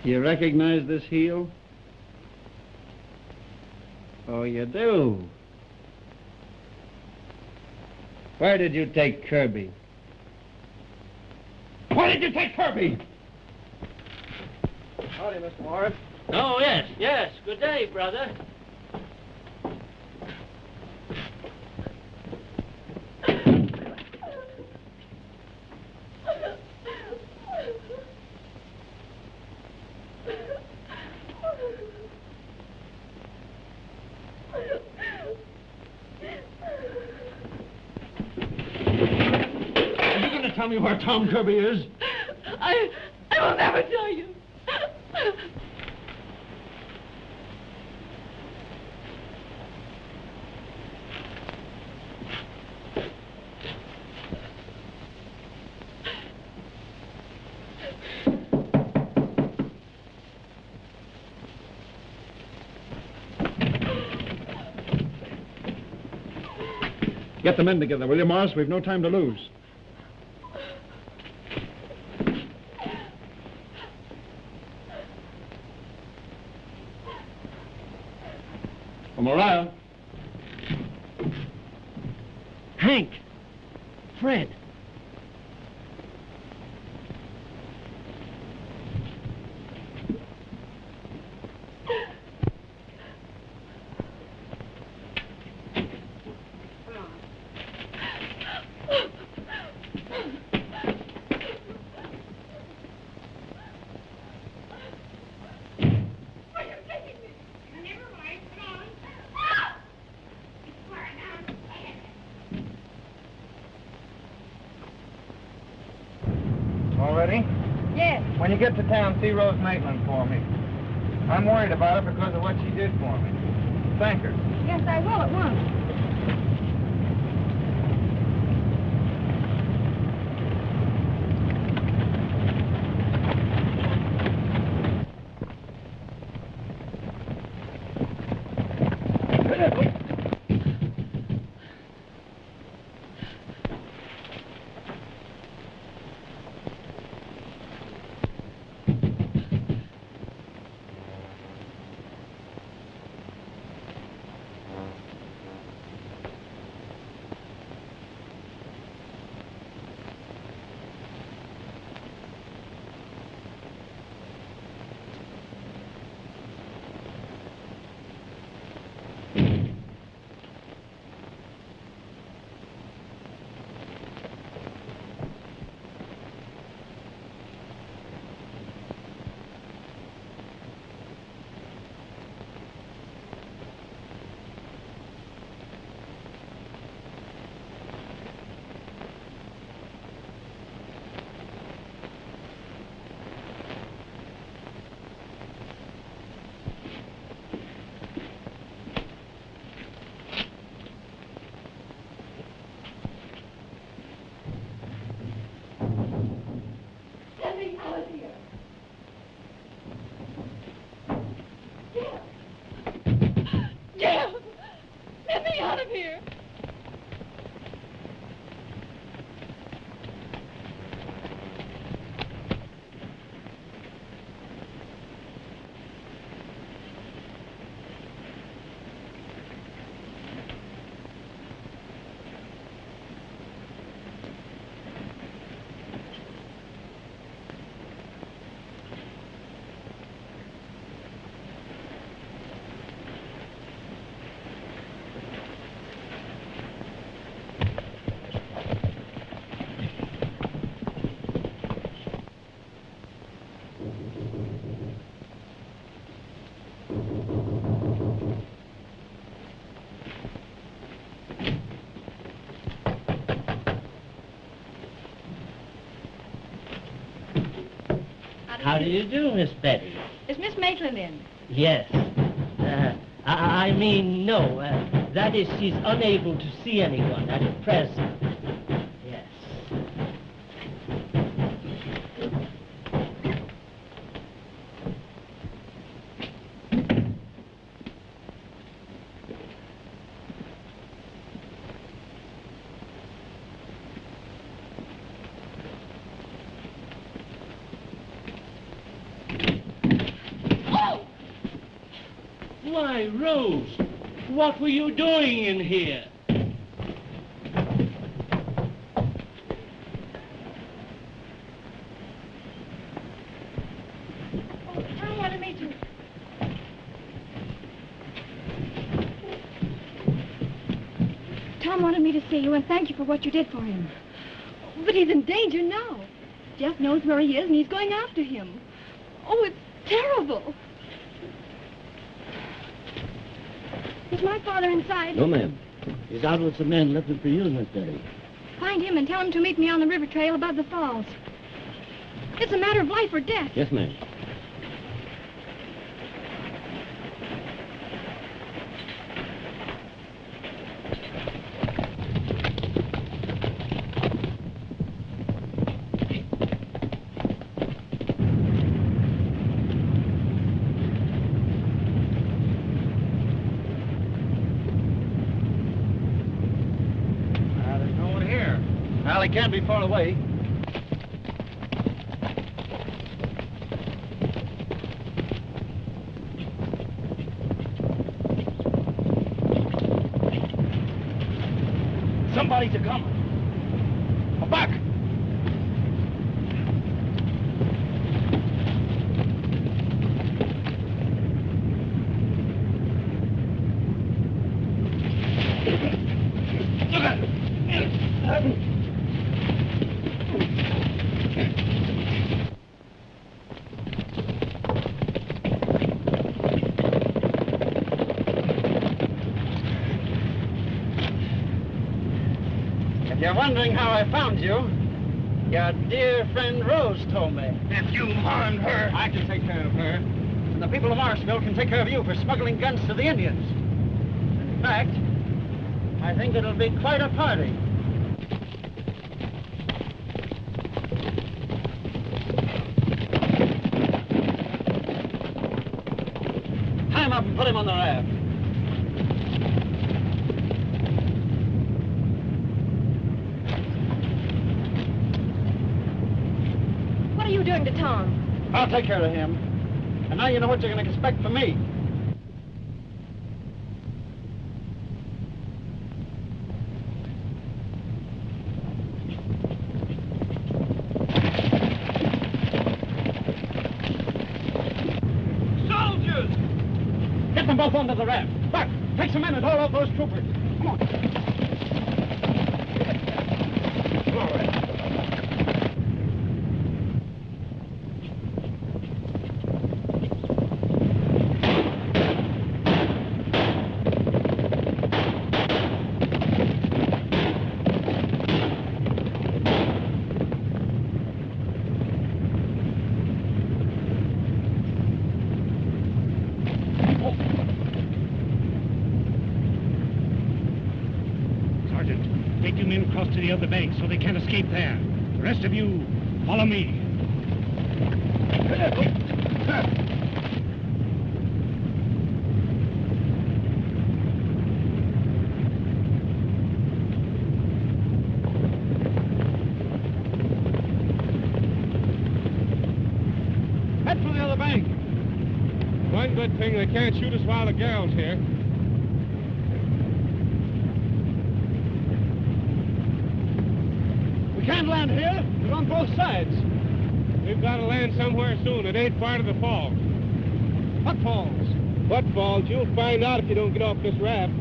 You recognize this heel? Oh, you do? Where did you take Kirby? Why did you take Kirby? Howdy, Mr. Morris. Oh, yes. Good day, brother. Tell me where Tom Kirby is. I will never tell you. Get the men together, will you, Morris? We've no time to lose. Mariah. Hank. Fred. When you get to town, see Rose Maitland for me. I'm worried about her because of what she did for me. Thank her. Yes, I will at once. How do you do, Miss Betty? Is Miss Maitland in? Yes. I mean, no. That is, she's unable to see anyone at present. Yes. Why, Rose, what were you doing in here? Oh, Tom wanted me to... Tom wanted me to see you and thank you for what you did for him. But he's in danger now. Jeff knows where he is and he's going after him. Oh, it's terrible. Is my father inside? No, ma'am. He's out with some men looking for you, Miss Betty. Find him and tell him to meet me on the river trail above the falls. It's a matter of life or death. Yes, ma'am. He can't be far away. Somebody's a-coming. Back! Look at it! You're wondering how I found you? Your dear friend Rose told me. If you harmed her... I can take care of her. And the people of Marshville can take care of you for smuggling guns to the Indians. In fact, I think it'll be quite a party. Tie him up and put him on the raft. What are you doing to Tom? I'll take care of him. And now you know what you're going to expect from me. Soldiers! Get them both onto the raft. Buck, take some men and haul out those troopers. Come on. All right. Take your men across to the other bank so they can't escape there. The rest of you, follow me. Head for the other bank. One good thing, they can't shoot us while the gal's here. We can't land here. We're on both sides. We've got to land somewhere soon. It ain't part of the falls. What falls? What falls? You'll find out if you don't get off this raft.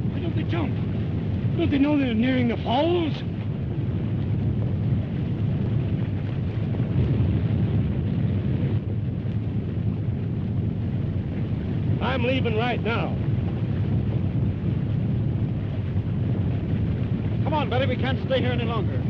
Why don't they jump? Don't they know they're nearing the falls? I'm leaving right now. Come on, Betty, we can't stay here any longer.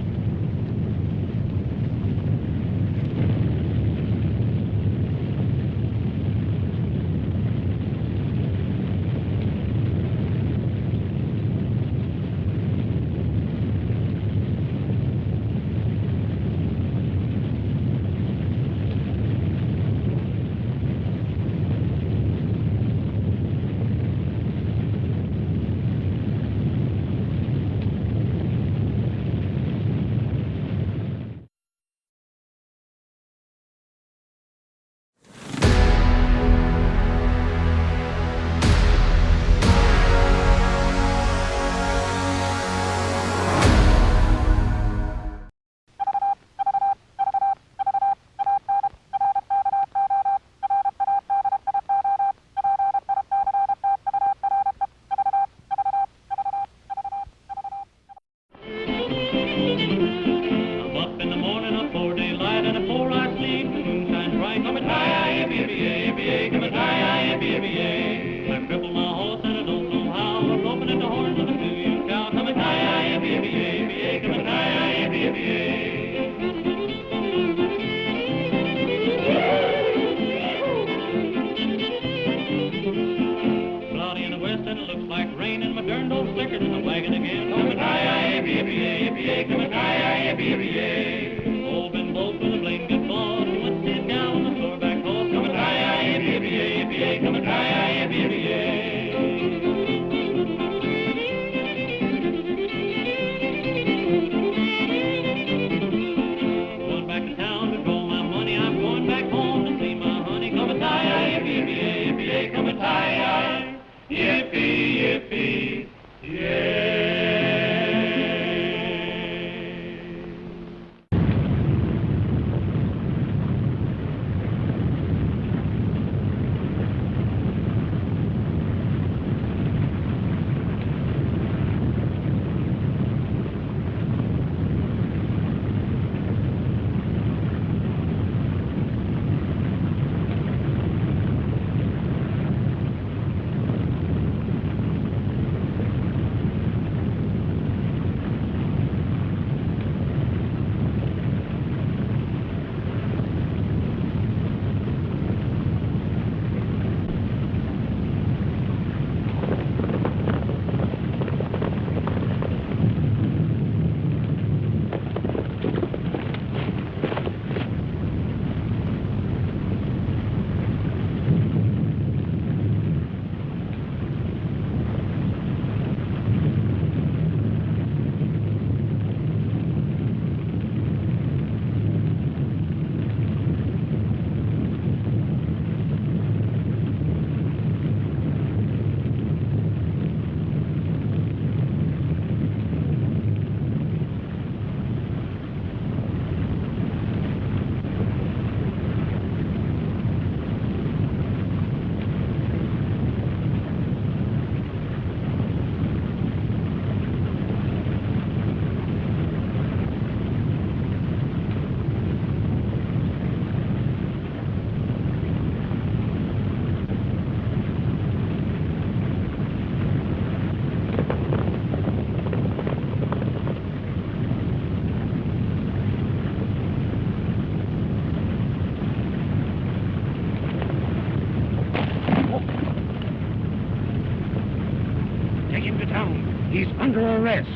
He's under arrest.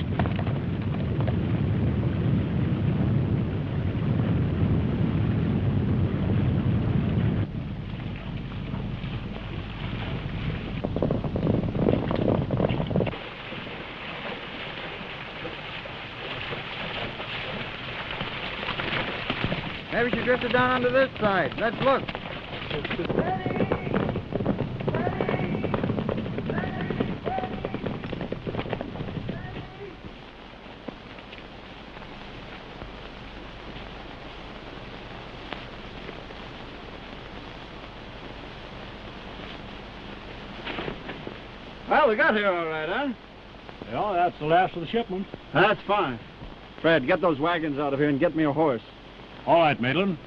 Maybe she drifted down onto this side. Let's look. Well, we got here all right, huh? Yeah, that's the last of the shipment. That's fine. Fred, get those wagons out of here and get me a horse. All right, Maitland.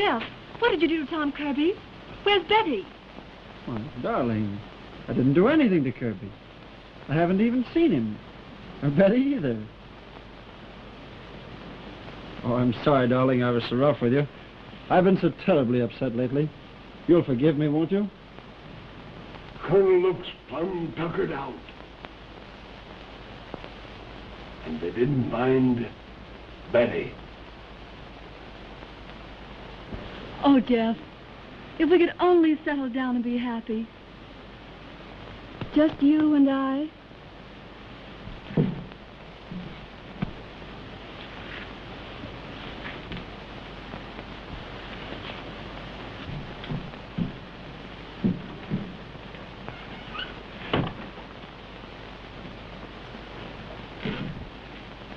Jeff, what did you do to Tom Kirby? Where's Betty? Why, darling, I didn't do anything to Kirby. I haven't even seen him. Or Betty either. Oh, I'm sorry, darling, I was so rough with you. I've been so terribly upset lately. You'll forgive me, won't you? Colonel looks plumb tuckered out. And they didn't find Betty. Oh, Jeff, if we could only settle down and be happy. Just you and I.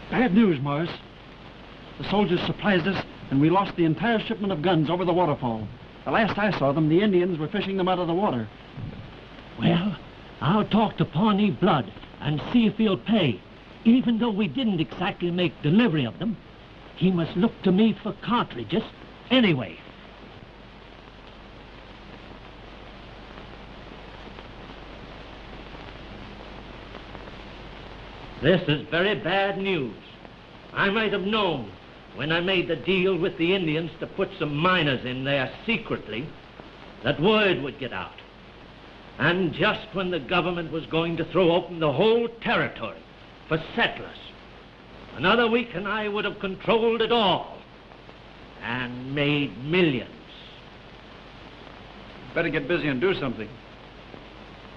Bad news, Morris. The soldiers surprised us, and we lost the entire shipment of guns over the waterfall. The last I saw them, the Indians were fishing them out of the water. Well, I'll talk to Pawnee Blood and see if he'll pay. Even though we didn't exactly make delivery of them, he must look to me for cartridges anyway. This is very bad news. I might have known when I made the deal with the Indians to put some miners in there secretly that word would get out. And just when the government was going to throw open the whole territory for settlers, another week and I would have controlled it all and made millions. Better get busy and do something.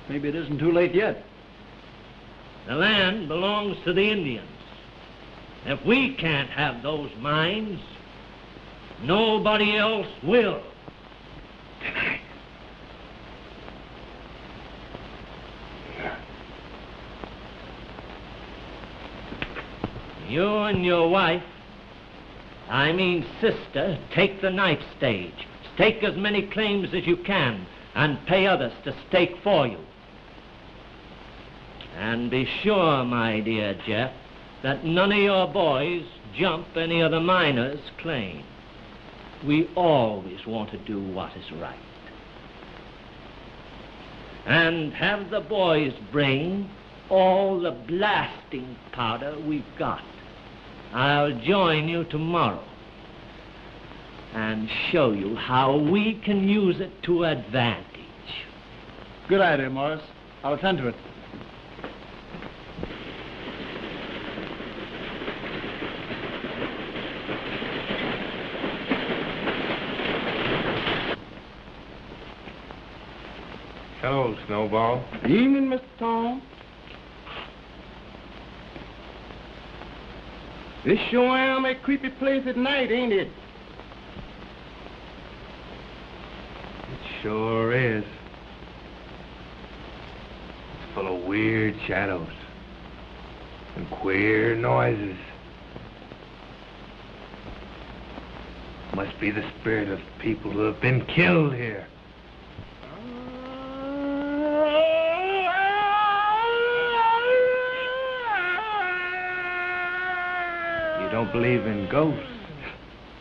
Maybe it isn't too late yet. The land belongs to the Indians. If we can't have those mines, nobody else will. Tonight. You and your wife, I mean sister, take the knife stage. Stake as many claims as you can and pay others to stake for you. And be sure, my dear Jeff, that none of your boys jump any of the miners' claim. We always want to do what is right. And have the boys bring all the blasting powder we've got. I'll join you tomorrow and show you how we can use it to advantage. Good idea, Morris. I'll attend to it. Hello, Snowball. Evening, Mr. Tom. This sure am a creepy place at night, ain't it? It sure is. It's full of weird shadows and queer noises. Must be the spirit of people who have been killed here. You don't believe in ghosts,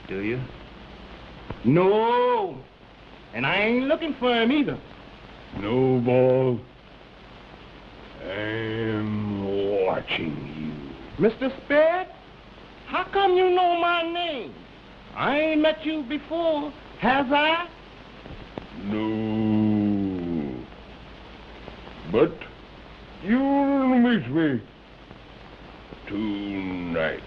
do you? No. And I ain't looking for him either. Snowball, I'm watching you. Mr. Spade, how come you know my name? I ain't met you before, has I? No. But you'll meet me tonight.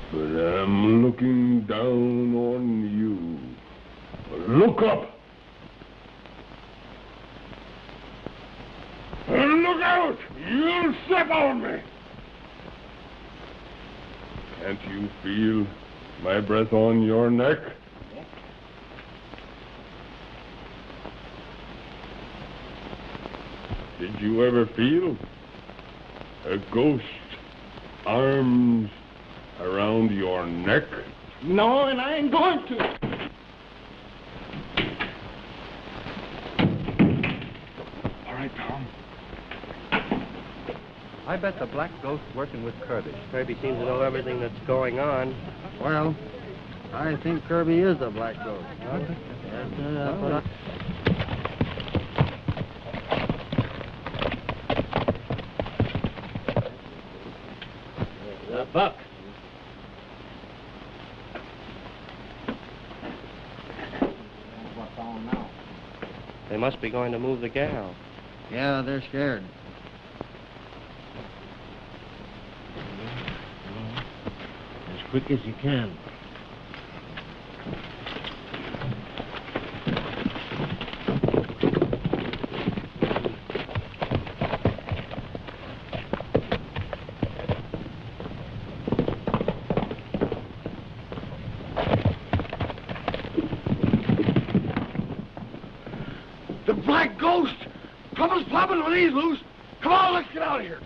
But I'm looking down on you. Look up. And look out! You'll step on me. Can't you feel my breath on your neck? Did you ever feel a ghost arms around your neck? No, and I ain't going to. All right, Tom. I bet the Black Ghost's working with Kirby. Kirby seems to know everything that's going on. Well, I think Kirby is the Black Ghost. Huh? Yes, sir, that's what Buck. What's on now? They must be going to move the gal. Yeah, they're scared. As quick as you can. The Black Ghost! Trouble's popping when he's loose. Come on, let's get out of here.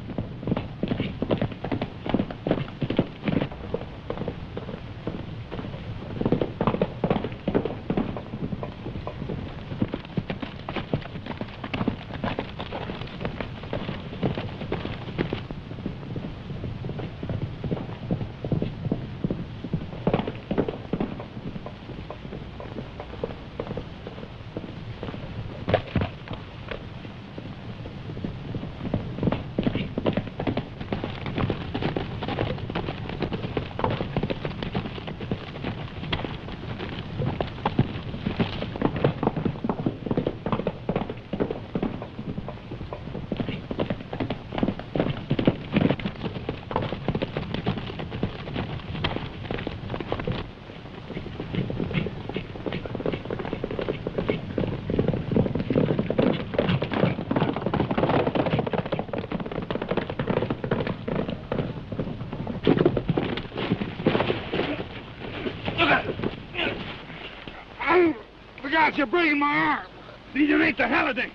You're breaking my arm. These ain't the Halliday.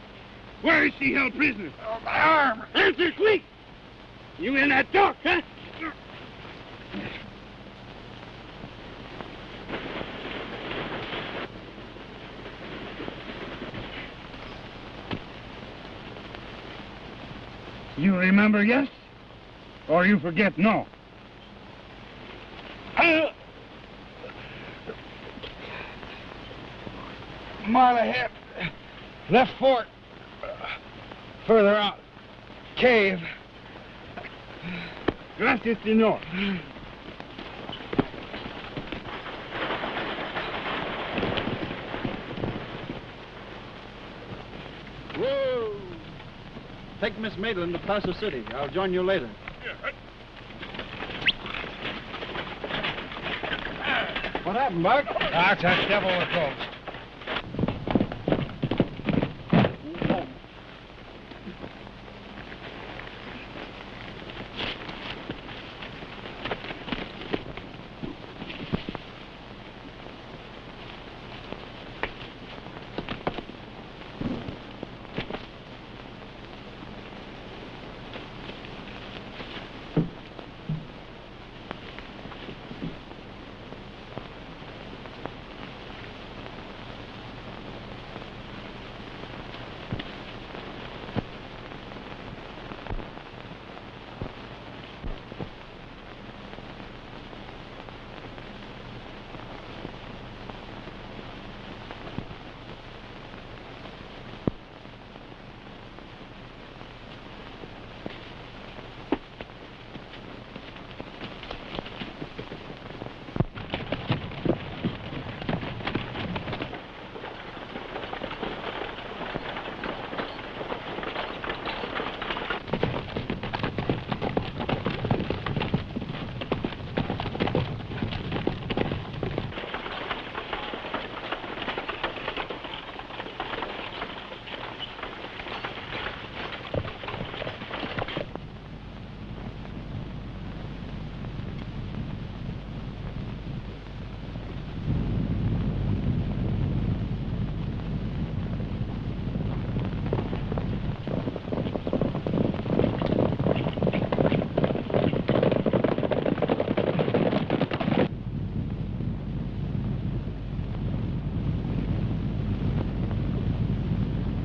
Where is she held prisoner? Oh, my arm. Answer quick. You in that dock, huh? You remember, yes? Or you forget, no? Mile ahead. Left fork. Further out. Cave. Gracias, senor. Whoa! Take Miss Maitland to Plaza City. I'll join you later. What happened, Buck? That's that devil with ghost.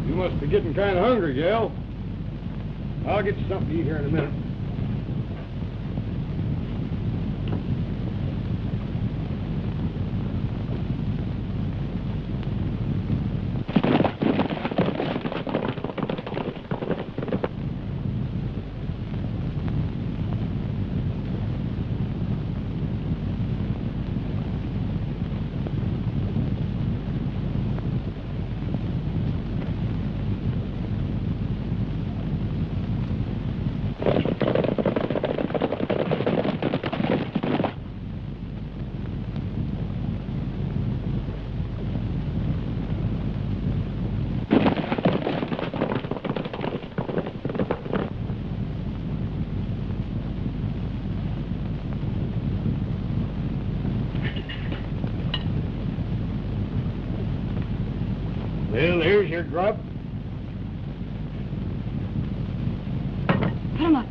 You must be getting kind of hungry, gal. I'll get you something to eat here in a minute. Well, here's your grub. Put him up.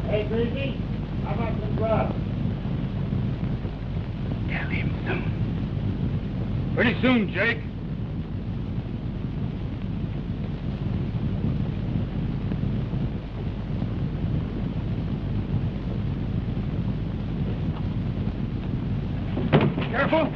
Hey, Gracie, how about some grub? Tell him soon. Pretty soon, Jake. Careful.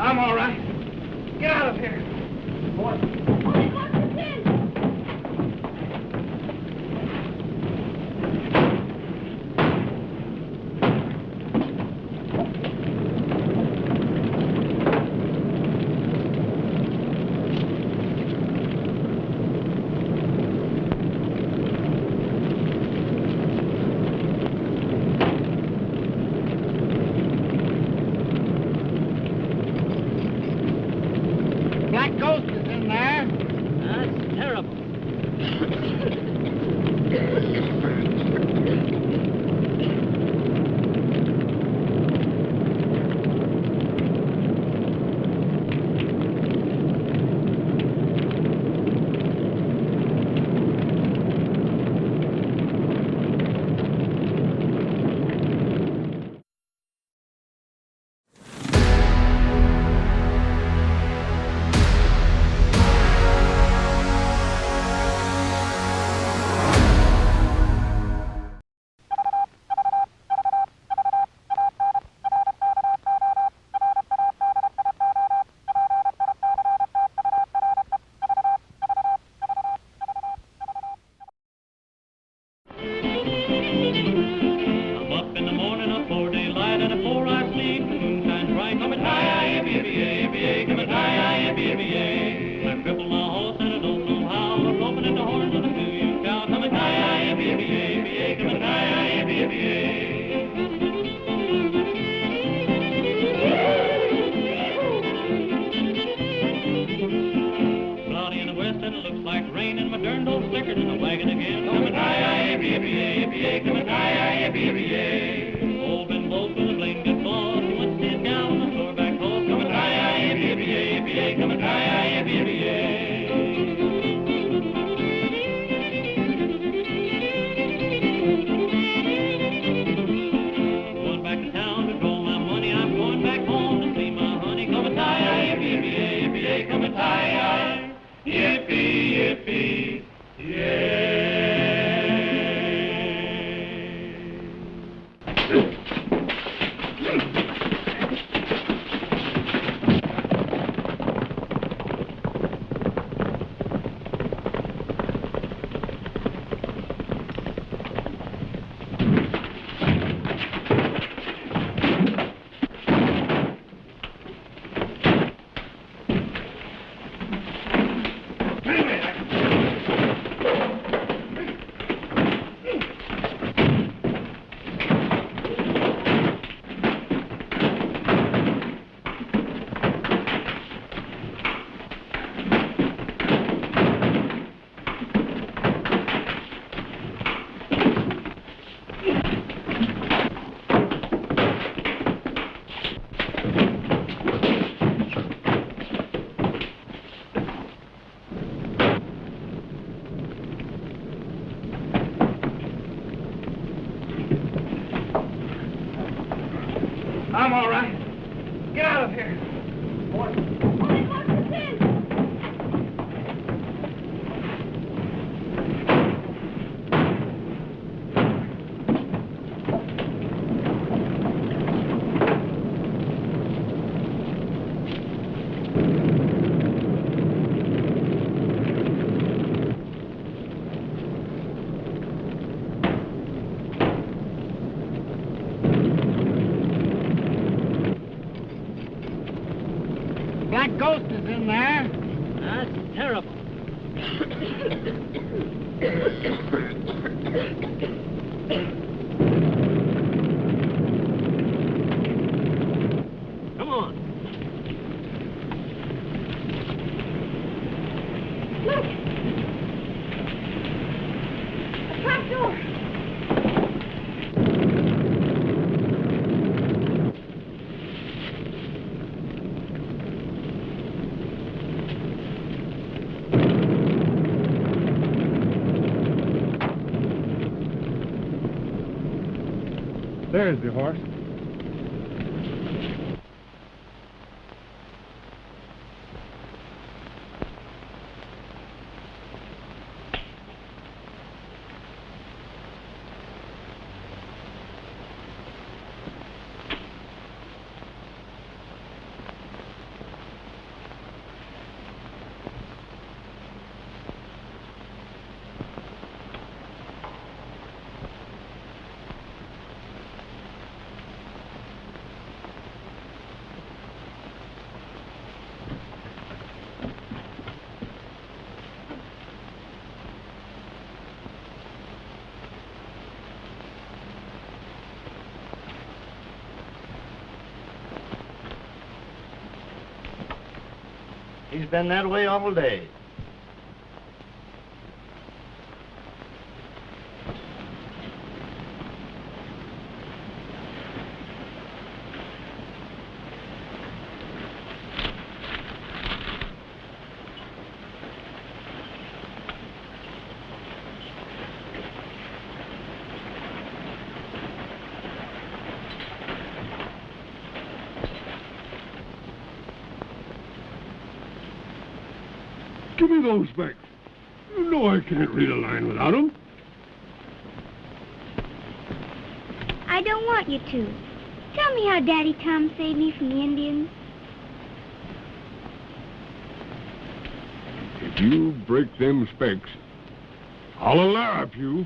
I'm all right. Get out of here. Black ghost is in there. That's terrible. black ghost is in there. That's terrible. Come on. Look! A trap door! There's the horse. He's been that way all day. Give me those specs. You know I can't read a line without them. I don't want you to. Tell me how Daddy Tom saved me from the Indians. If you break them specs, I'll larrup you.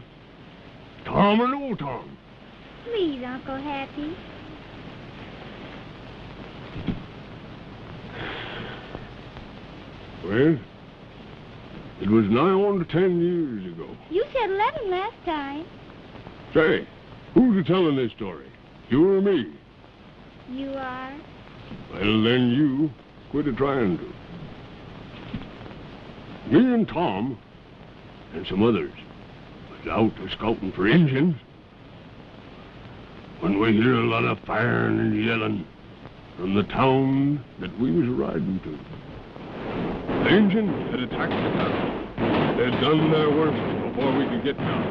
Tom or no Tom. Please, Uncle Happy. Well, it was nigh on to 10 years ago. You said 11 last time. Say, who's a telling this story? You or me? You are? Well, then you quit a-trying to. Me and Tom, and some others, was out a-scouting for Injuns when we hear a lot of firing and yelling from the town that we was riding to. The Injuns had attacked the town. They'd done their worst before we could get down.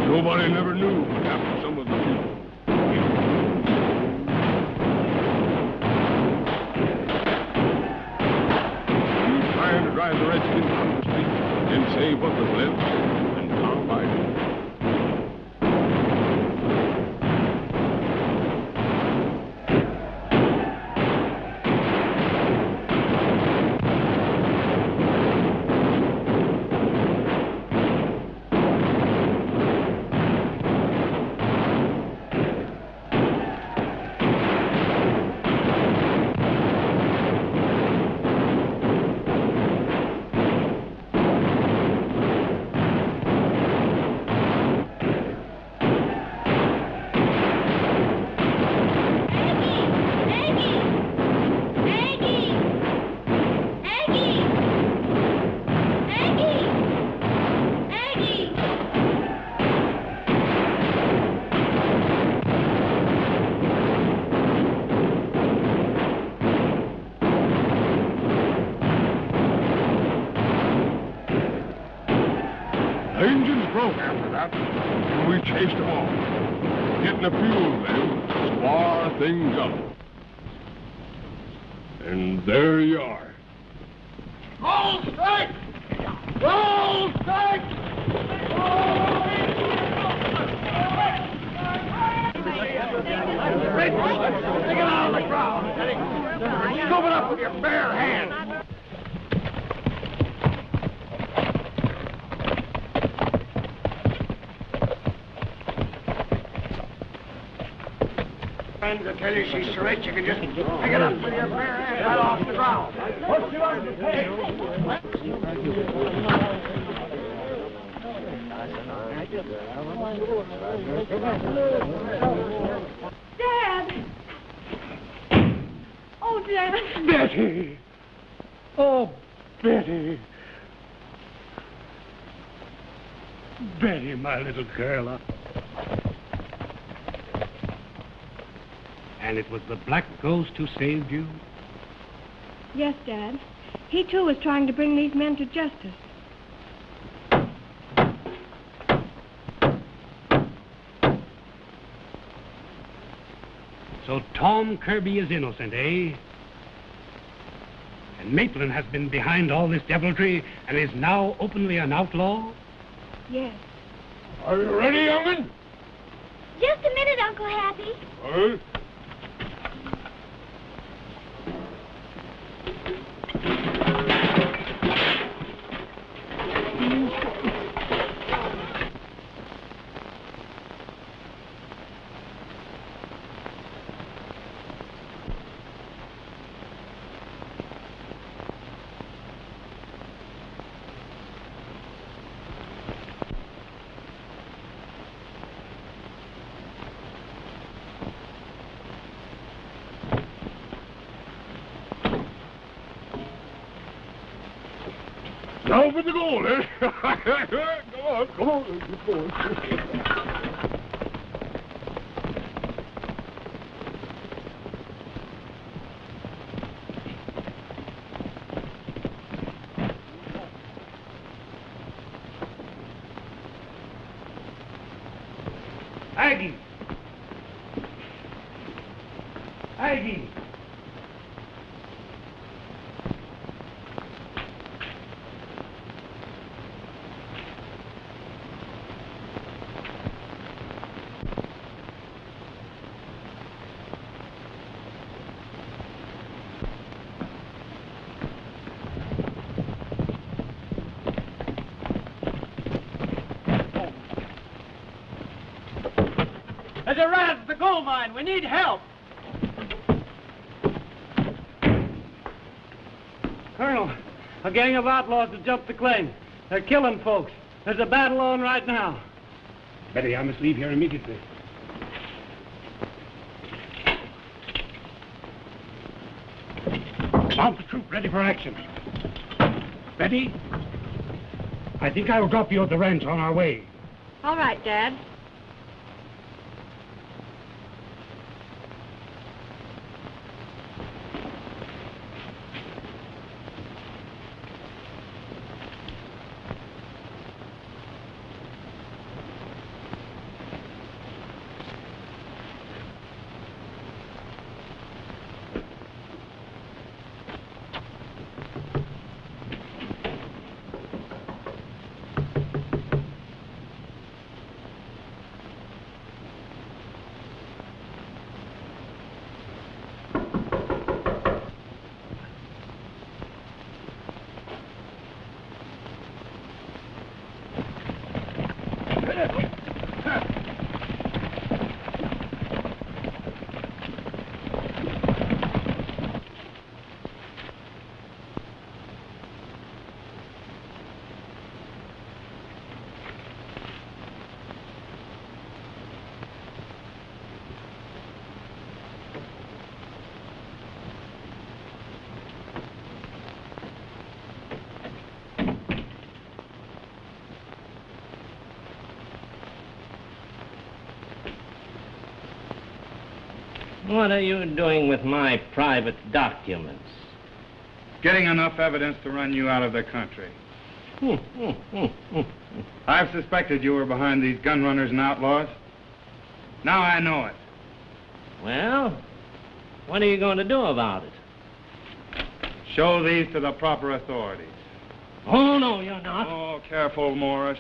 Nobody never knew what happened to some of the people. We was trying to drive the Redskins out of the street and save what was left, and Tom Biden. The engines broke after that, and we chased them off, getting a few of them to square things up. And there you are. Roll strike! Roll strike! Take it out of the ground. Scoop it up with your bare hands. And to tell you she's straight, you can just pick it up with your bare hands right off the ground. What's you under the Dad! Oh, Dad! Betty! Oh, Betty! Betty, my little girl. And it was the black ghost who saved you? Yes, Dad. He, too, was trying to bring these men to justice. So Tom Kirby is innocent, eh? And Maitland has been behind all this deviltry and is now openly an outlaw? Yes. Are you ready, young'un? Just a minute, Uncle Happy. All right. Now for the goal, eh? Come on, keep going. Aggie! Aggie! There's a rat at the gold mine. We need help. Colonel, a gang of outlaws have jumped the claim. They're killing folks. There's a battle on right now. Betty, I must leave here immediately. Mount the troop, ready for action. Betty, I think I will drop you at the ranch on our way. All right, Dad. What are you doing with my private documents? Getting enough evidence to run you out of the country. I've suspected you were behind these gun runners and outlaws. Now I know it. Well, what are you going to do about it? Show these to the proper authorities. Oh, no, you're not. Oh, careful, Morris.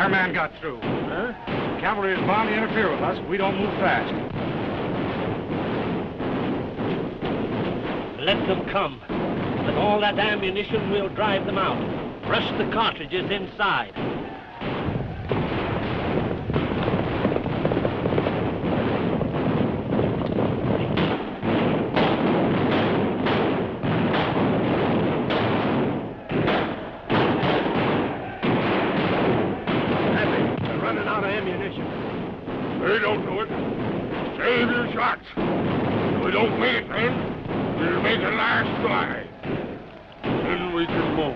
Our man got through. Huh? Cavalry is bound to interfere with us if we don't move fast. Let them come. With all that ammunition, we'll drive them out. Rush the cartridges inside. They're running out of ammunition. They don't do it. Save your shots. If we don't make it then, we'll make a last try. Then we can move.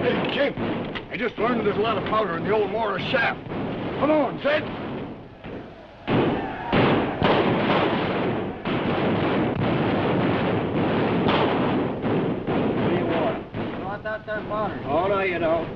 Hey, Kink, I just learned there's a lot of powder in the old Morris shaft. Come on, Zed. What do you want? I want out that water. Oh, no, you don't.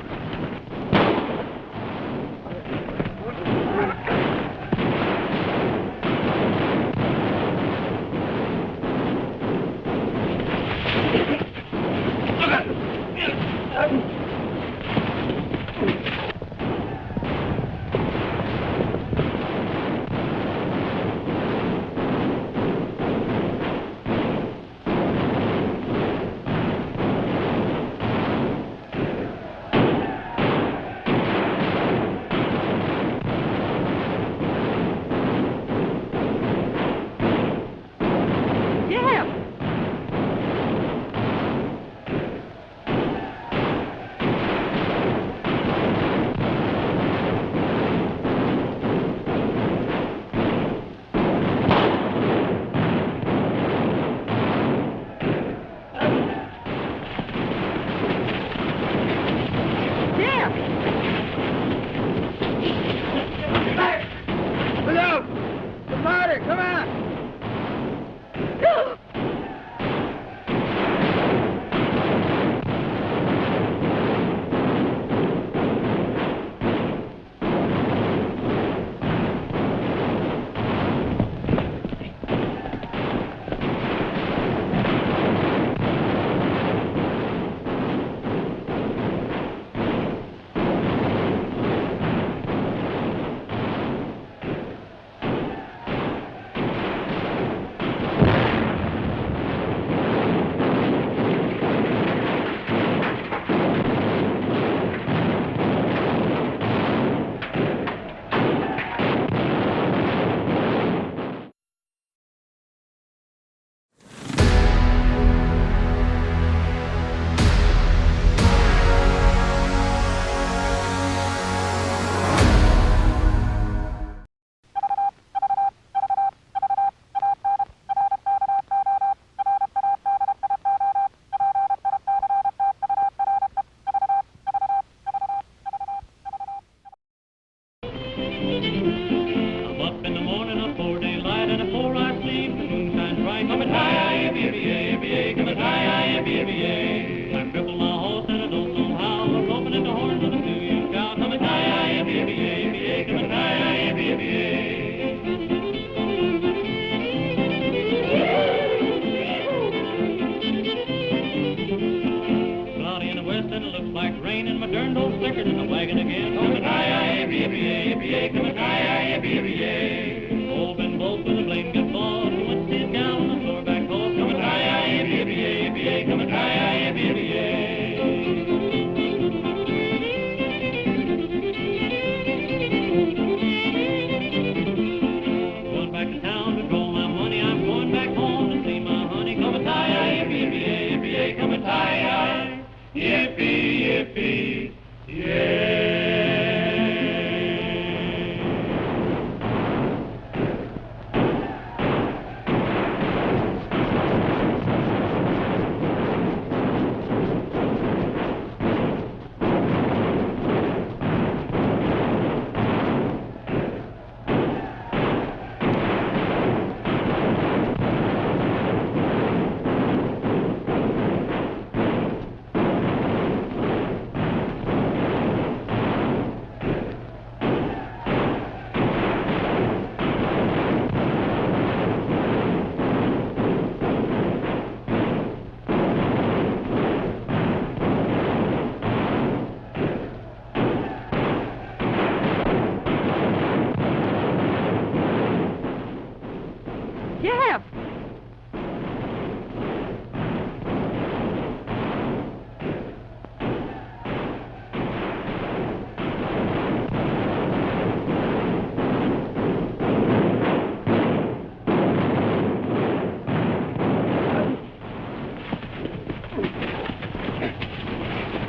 Jeff!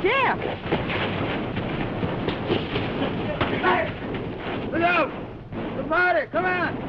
Jeff! Look out! The body! Come on!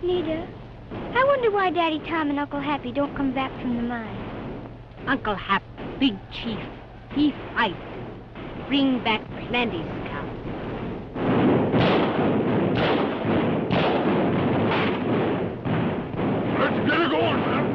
Nita, I wonder why Daddy Tom and Uncle Happy don't come back from the mine. Uncle Hap, big chief. He fight. Bring back plenty scalp. Let's get it going, man.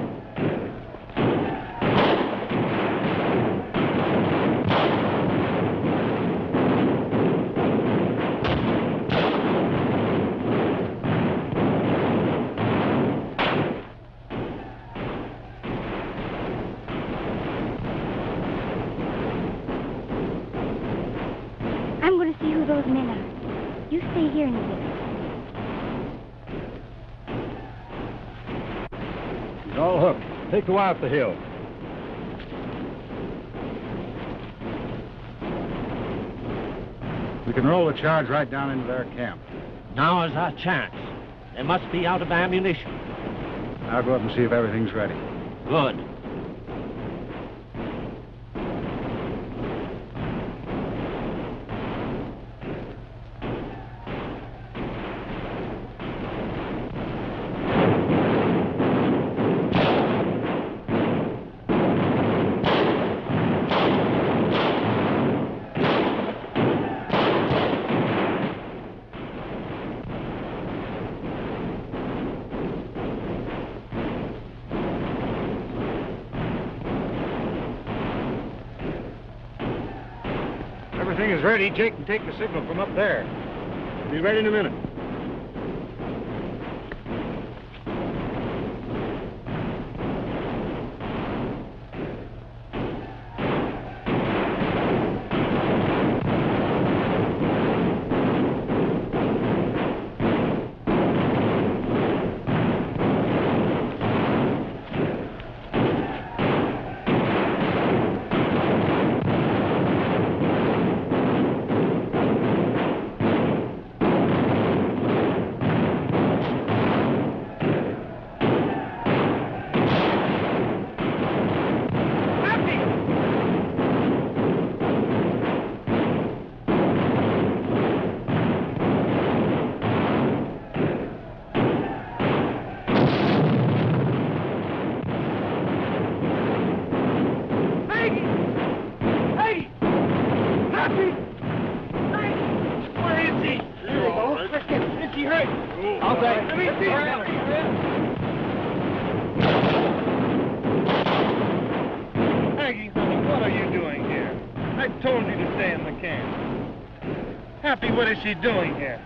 I'm going to see who those men are. You stay here, Nita. He's all hooked. Take the wire up the hill. We can roll the charge right down into their camp. Now is our chance. They must be out of ammunition. I'll go up and see if everything's ready. Good. Everything is ready. Jake can take the signal from up there. Be ready in a minute. Aggie, honey, what are you doing here? I told you to stay in the camp. Happy, what is she doing here?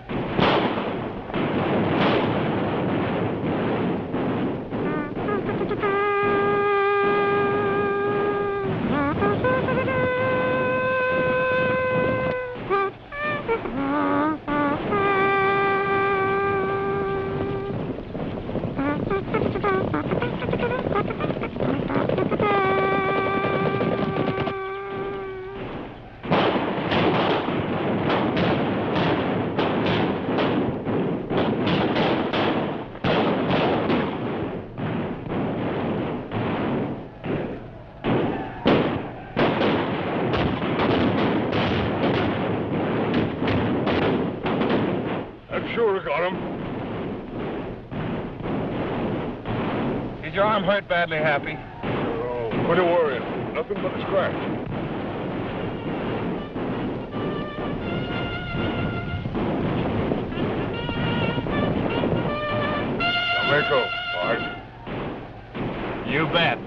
Sure got him. Is your arm hurt badly, Happy? Oh, quit worrying. Nothing but a scratch. Tomato, Bart. You bet.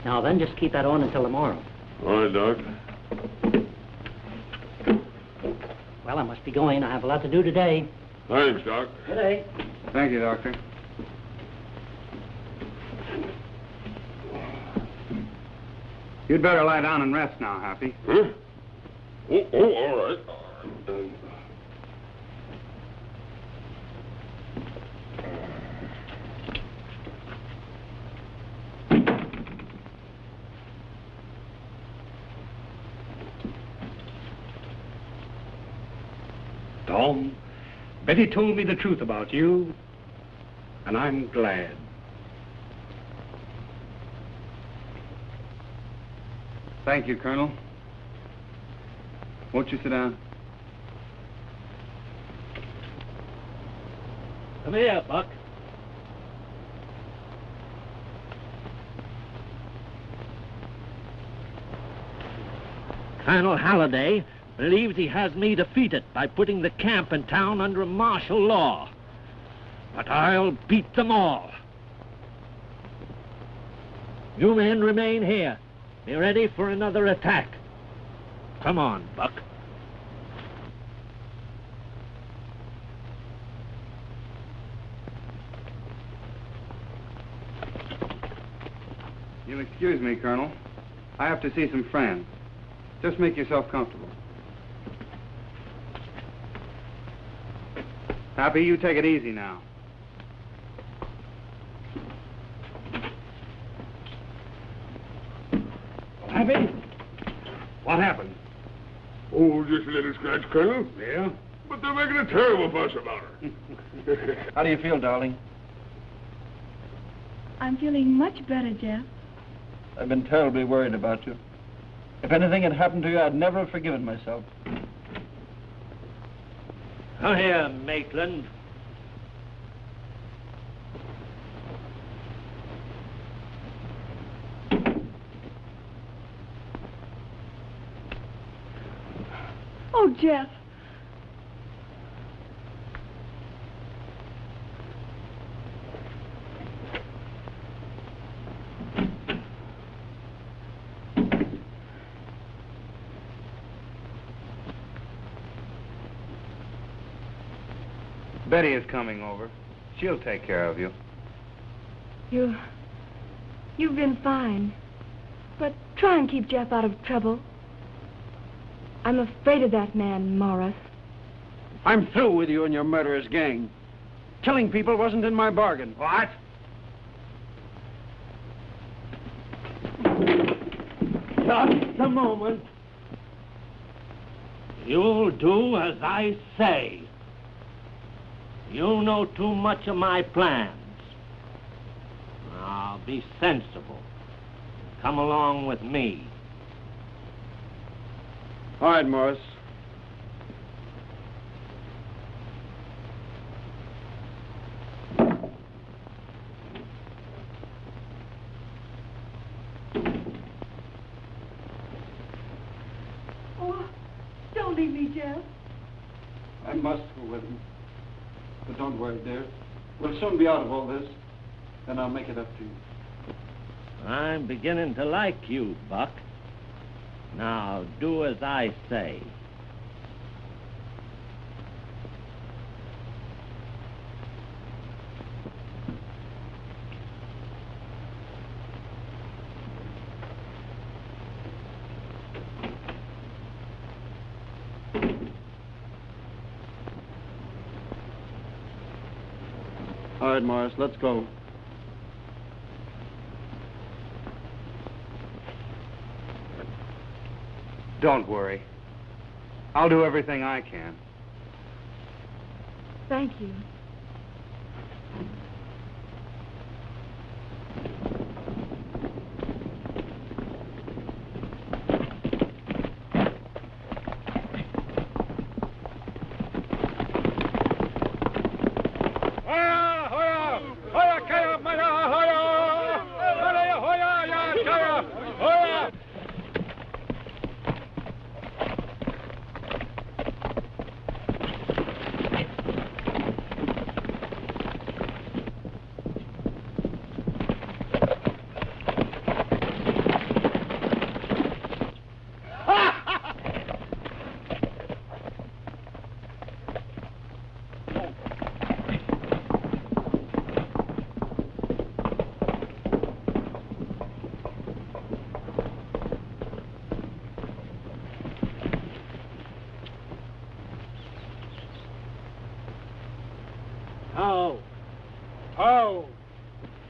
Now then, just keep that on until tomorrow. All right, Doc. Well, I must be going. I have a lot to do today. Thanks, Doc. Good day. Thank you, Doctor. You'd better lie down and rest now, Happy. Huh? Oh, all right. Tom, Betty told me the truth about you, and I'm glad. Thank you, Colonel. Won't you sit down? Come here, Buck. Colonel Halliday believes he has me defeated by putting the camp and town under martial law. But I'll beat them all. You men remain here. Be ready for another attack. Come on, Buck. You'll excuse me, Colonel. I have to see some friends. Just make yourself comfortable. Happy, you take it easy now. Happy? What happened? Oh, just a little scratch, Colonel. Yeah? But they're making a terrible fuss about her. How do you feel, darling? I'm feeling much better, Jeff. I've been terribly worried about you. If anything had happened to you, I'd never have forgiven myself. Come here, Maitland. Oh, Jeff. Betty is coming over. She'll take care of you. You've been fine. But try and keep Jeff out of trouble. I'm afraid of that man, Morris. I'm through with you and your murderous gang. Killing people wasn't in my bargain. What? Just a moment. You'll do as I say. You know too much of my plans. Now, be sensible. Come along with me. All right, Morris. leave me, Jeff? I must go with him. But don't worry, dear. We'll soon be out of all this. Then I'll make it up to you. I'm beginning to like you, Buck. Now, do as I say. All right, Morris, let's go. Don't worry. I'll do everything I can. Thank you.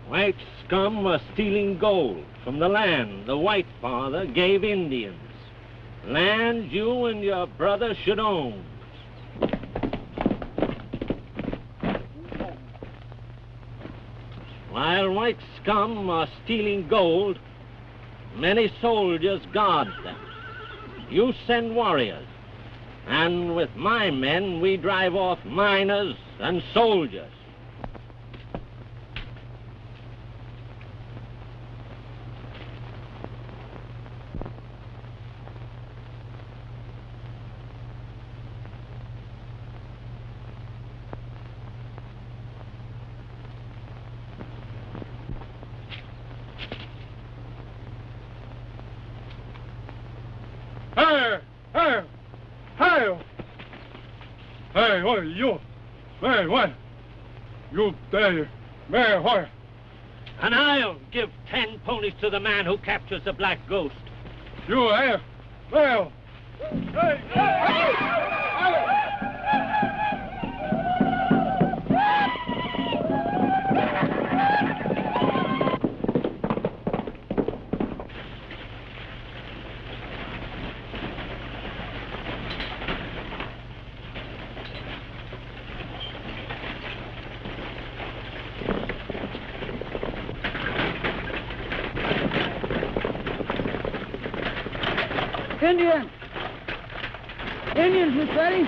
White scum are stealing gold from the land the white father gave Indians. Land you and your brother should own. While white scum are stealing gold, many soldiers guard them. You send warriors, and with my men we drive off miners and soldiers. Hey, what you? Hey, what? You there? Man, what? And I'll give 10 ponies to the man who captures the Black Ghost. You have? Well. Hey, hey! Indians! Indians, Miss Betty!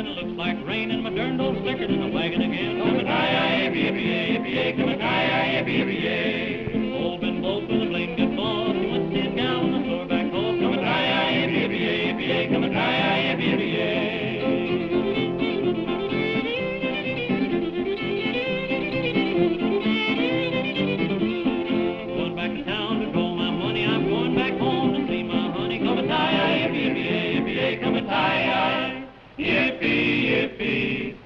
and it looks like rain, and my darned old slicker's in the wagon again. Come-a-die-yi-yippee-yippee-yay, come-a-die-yi-yippee-yippee-yay. Old Ben Bolt with a blame good boss, he wants to see his gal on the floor back home. Come-a-die-yi-yippee-yippee-yay, come-a-die-yi-yippee-yay. Going back to town to draw my money, I'm going back home to see my honey. Come-a-die-yi-yippee-yippee-yay, come-a-die-yi, yippee-yippee-yay.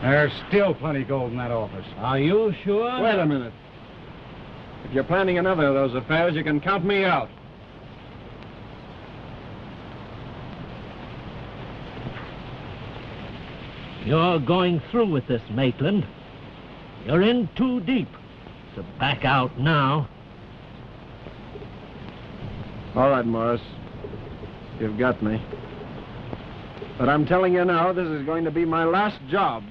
There's still plenty of gold in that office. Are you sure? Wait a minute. If you're planning another of those affairs, you can count me out. You're going through with this, Maitland. You're in too deep to back out now. All right, Morris. You've got me. But I'm telling you now, this is going to be my last job.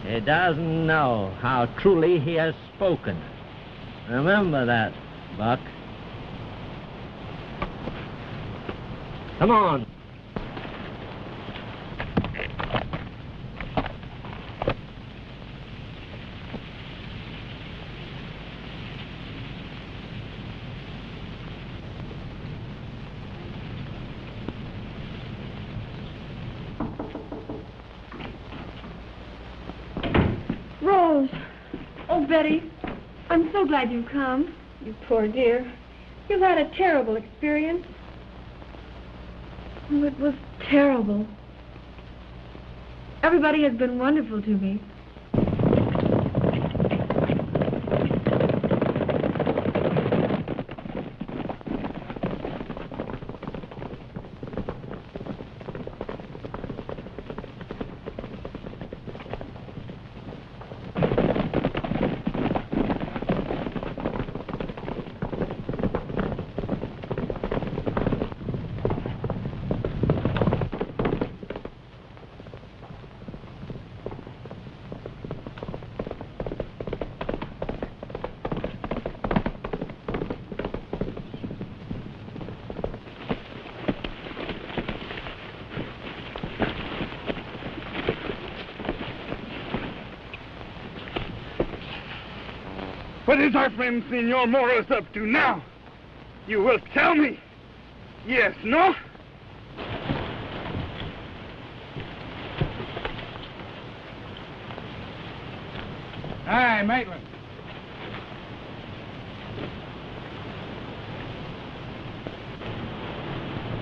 He doesn't know how truly he has spoken. Remember that, Buck. Come on. Rose. Oh, Betty, I'm so glad you've come. You poor dear. You've had a terrible experience. Oh, it was terrible. Everybody has been wonderful to me. What is our friend Senor Morris up to now? You will tell me. Yes, no? Hi, Maitland.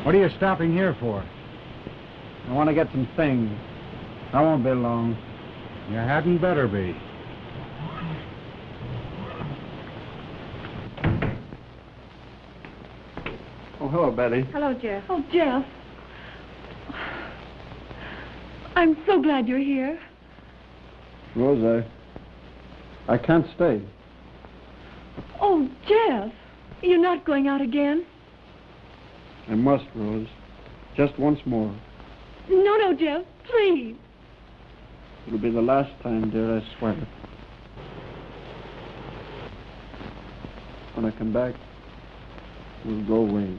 What are you stopping here for? I want to get some things. I won't be long. You hadn't better be. Oh, hello, Betty. Hello, Jeff. Oh, Jeff. I'm so glad you're here. Rose, I can't stay. Oh, Jeff. You're not going out again? I must, Rose. Just once more. No, Jeff. Please. It'll be the last time, dear, I swear. When I come back, we'll go away.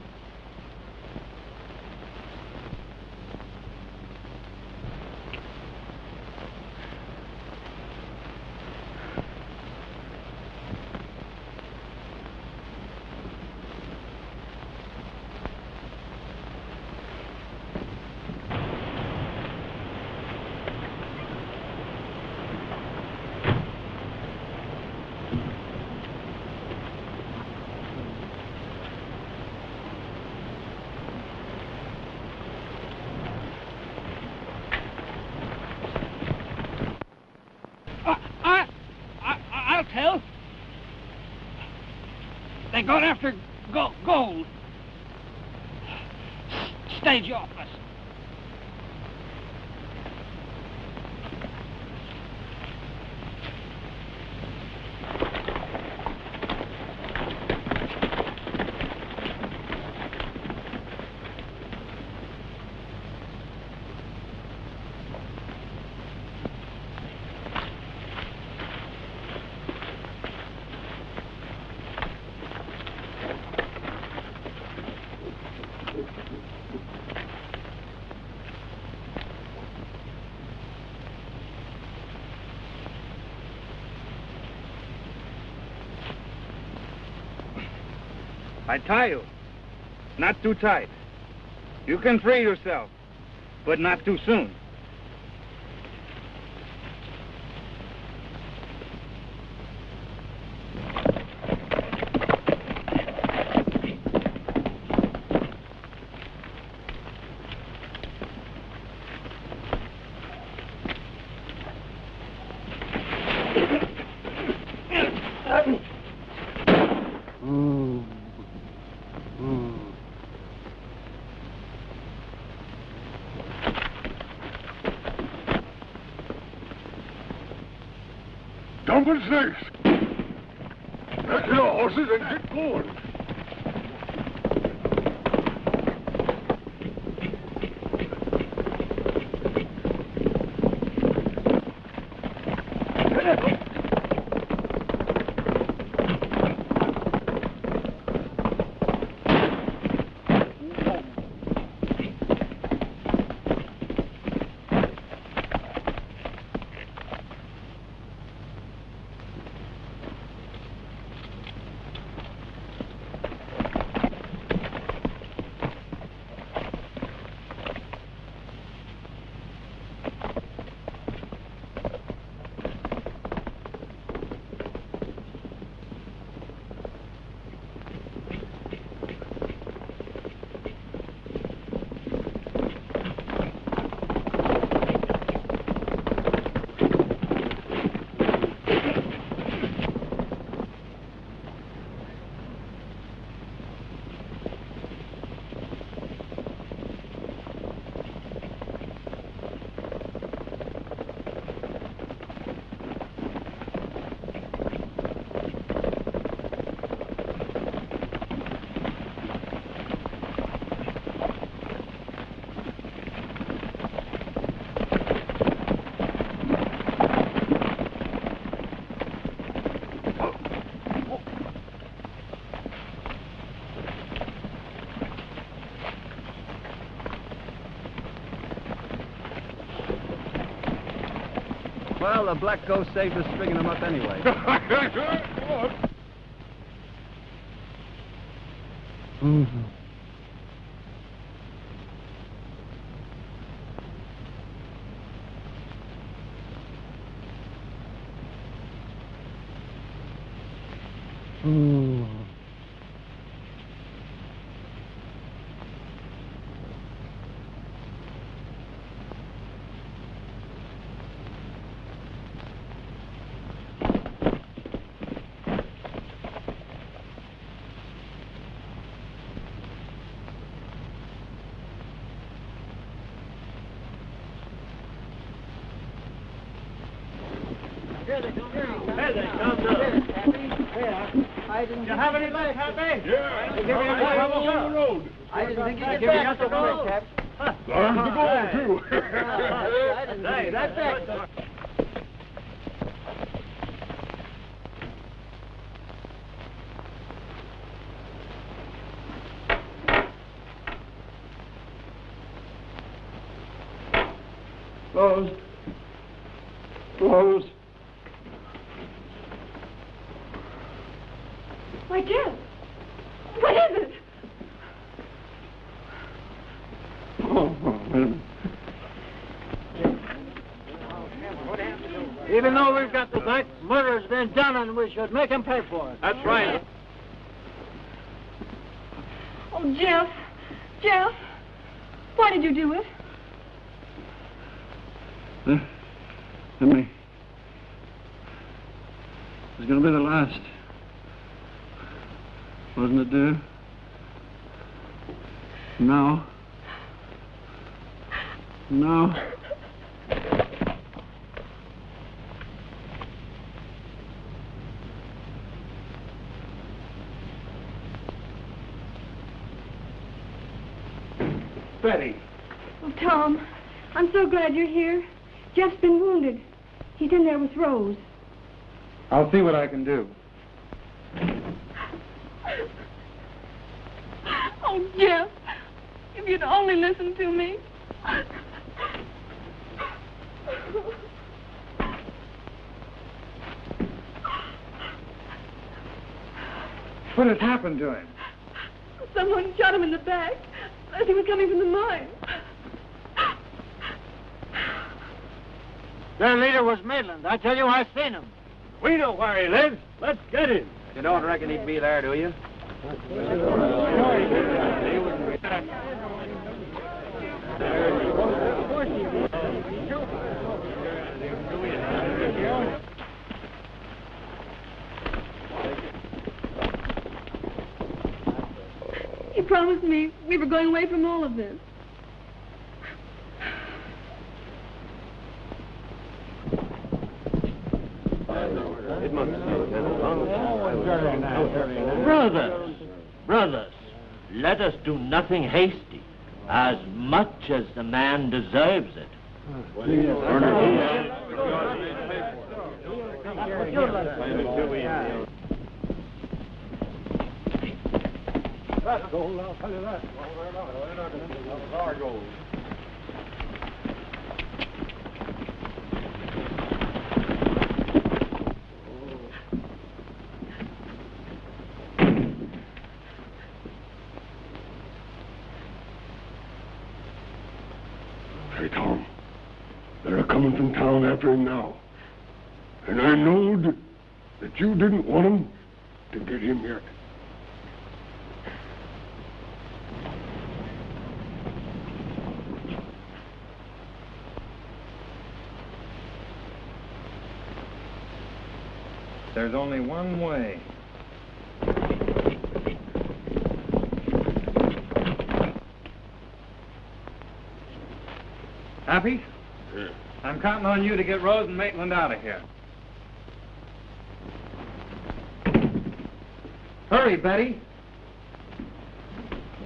I'll tell. They got after gold. Stage office. I tie you. Not too tight. You can free yourself, but not too soon. jumping snakes. Get your horses and get going. Well, the black ghost saved us stringing them up anyway. Mm-hmm. Ooh. Here they come now. I didn't. You have any luck, Happy? Yeah. Give me a on the road. I didn't think you'd get back so quick, Cap. There's the goal, too. I didn't think that back. Closed. Closed. Why, Jeff, what is it? Even though we've got the back, murder's been done and we should make him pay for it. That's right. Oh, Jeff, why did you do it? Emily, it was going to be the last. Wasn't it, dear? No. No. Betty. Oh, Tom, I'm so glad you're here. Jeff's been wounded. He's in there with Rose. I'll see what I can do. Oh, Jeff, if you'd only listen to me. What has happened to him? Someone shot him in the back as he was coming from the mine. Their leader was Maitland. I tell you, I've seen him. We know where he lives. Let's get him. You don't reckon he'd be there, do you? He promised me we were going away from all of this. Brothers, let us do nothing hasty, as much as the man deserves it. Hey, Tom, they're coming from town after him now. And I knowed that you didn't want them to get him yet. There's only one way. Happy? Yeah. I'm counting on you to get Rose and Maitland out of here. Hurry, Betty.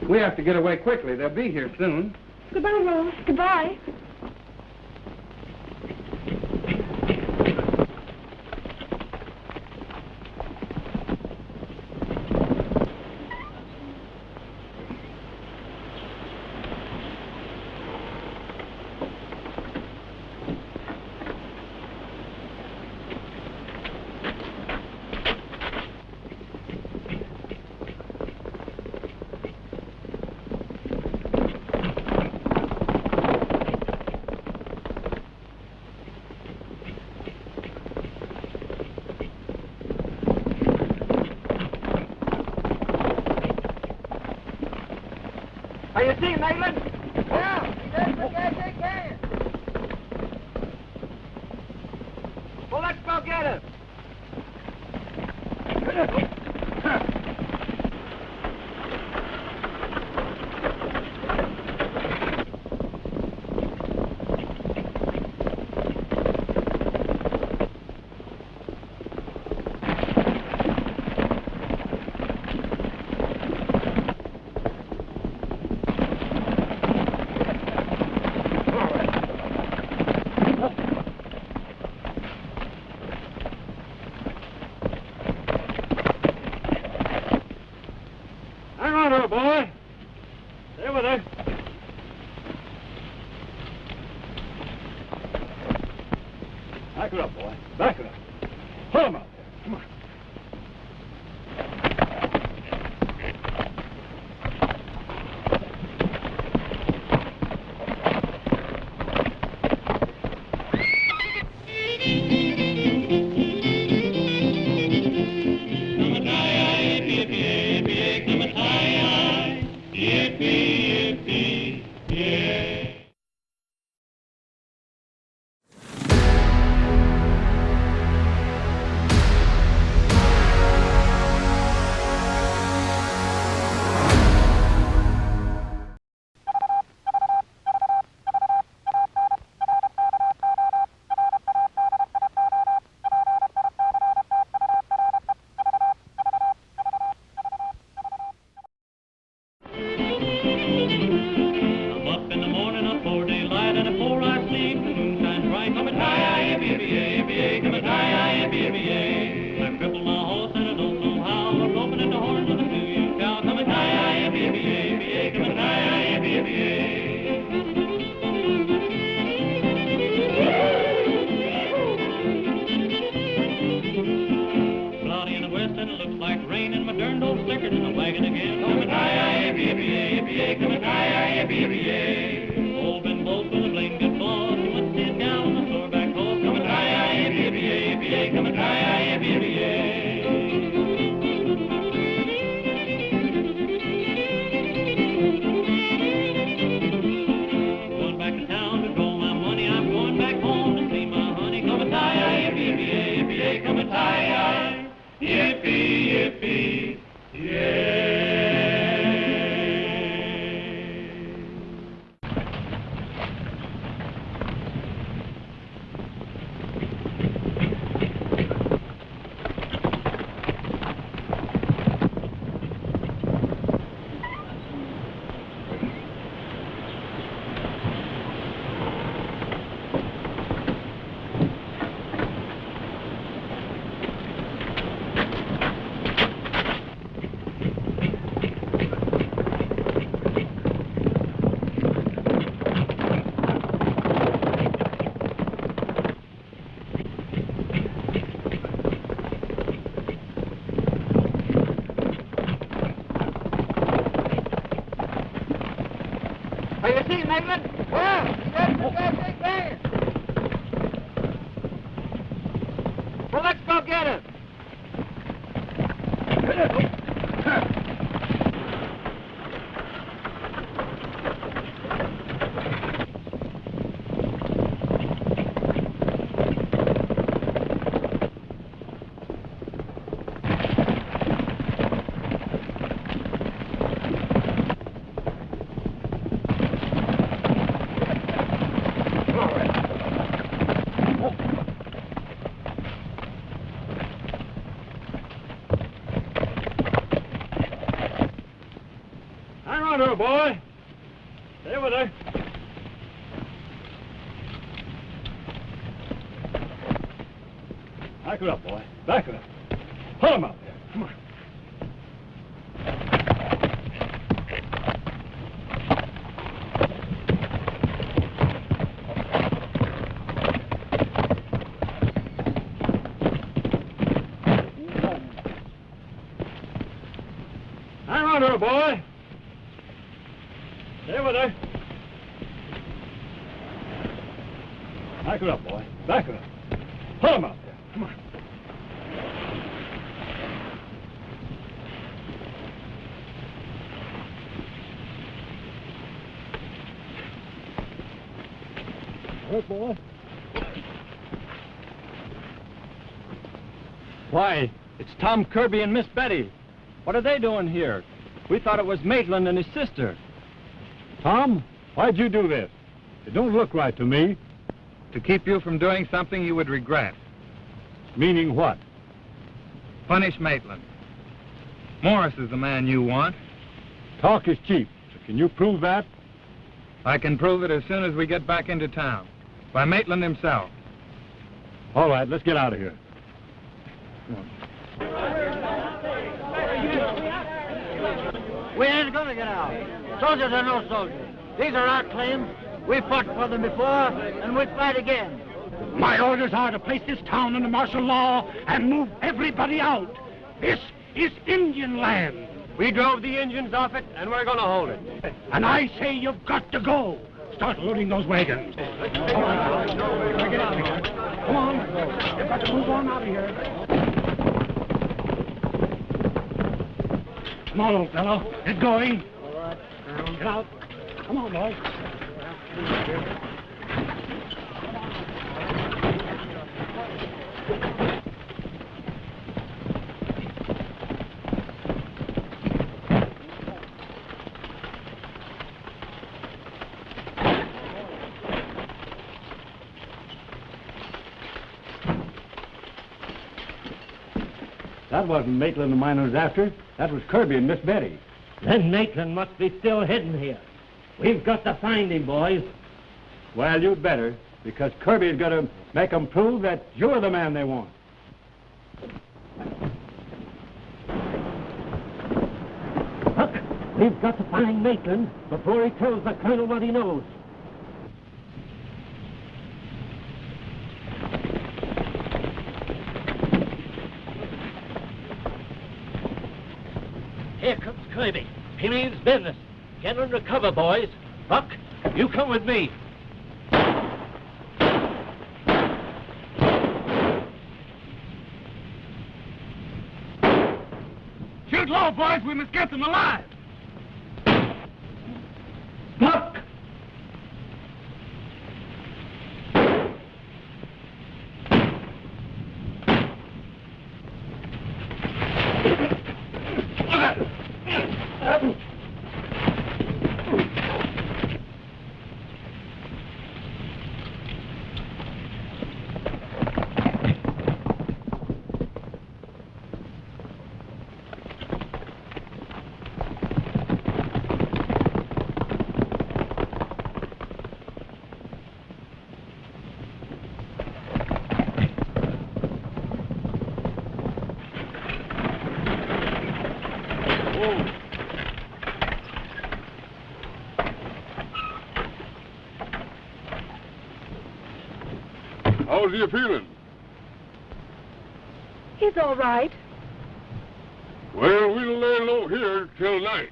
We have to get away quickly. They'll be here soon. Goodbye, Rose. Goodbye. Are you seeing Maitland? Yeah, he does the best they can. Well, let's go get him. Boy, stay with her. Back her up, boy. Back her up. Pull him out there. Come on. Yippee, yippee, yeah. Are you seeing, Maitland? Yeah, that's the big man. Well, let's go get him. Boy. Stay with her. Back her up, boy. Back her up. Pull him up there. Come on. Hang on to her, boy. Stay with her. Back her up, boy. Back her up. Pull him up there. Come on. Hurt, boy. Why, it's Tom Kirby and Miss Betty. What are they doing here? We thought it was Maitland and his sister. Tom, why'd you do this? It don't look right to me. To keep you from doing something you would regret. Meaning what? Punish Maitland. Morris is the man you want. Talk is cheap. So can you prove that? I can prove it as soon as we get back into town. By Maitland himself. All right, let's get out of here. We ain't gonna get out. Soldiers are no soldiers. These are our claims. We fought for them before, and we'll fight again. My orders are to place this town under martial law and move everybody out. This is Indian land. We drove the Indians off it, and we're gonna hold it. And I say you've got to go. Start loading those wagons. Come on. Get out of here. Come on. You've got to move on out of here. Come on, old fellow. Get going. All right. Get out. Come on, boys. That wasn't Maitland the miner was after. That was Kirby and Miss Betty. Then Maitland must be still hidden here. We've got to find him, boys. Well, you'd better, because Kirby's got to make them prove that you're the man they want. Look, we've got to find Maitland before he tells the colonel what he knows. Here comes Kirby. He means business. Get under cover, boys. Buck, you come with me. Shoot low, boys. We must get them alive. Buck! How's you feeling? He's all right. Well, we'll lay low here till night.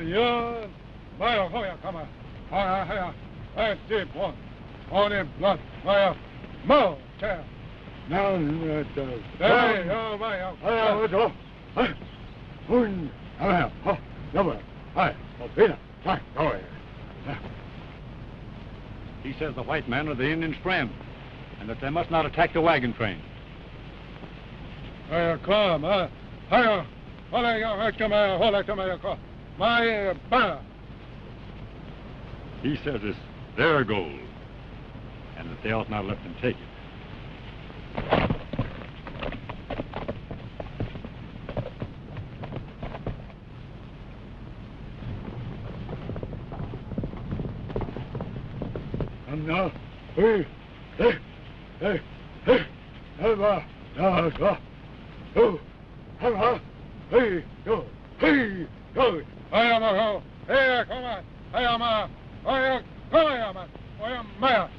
Yo, vaya, joya, come on. I deep one. Pawnee Blood, vaya, mo, chair. Now, hey, oh, vaya, vaya, hey, un, vaya, oh, number, hi, Opina, hi, go ahead. He says the white men are the Indians' friends, and that they must not attack the wagon train. Hiya, come, hiya, hiya, my banner. He says it's their gold, and that they ought not let them take it. And now, hey, Emma, now, go, Emma, hey, go, I am a go, hey, come on, I am a,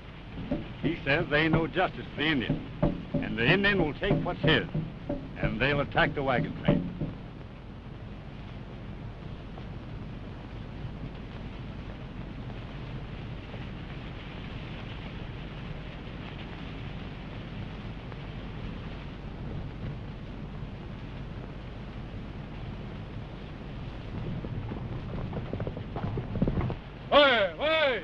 He says they ain't no justice to the Indian, and the Indian will take what's his, and they'll attack the wagon train. Hey!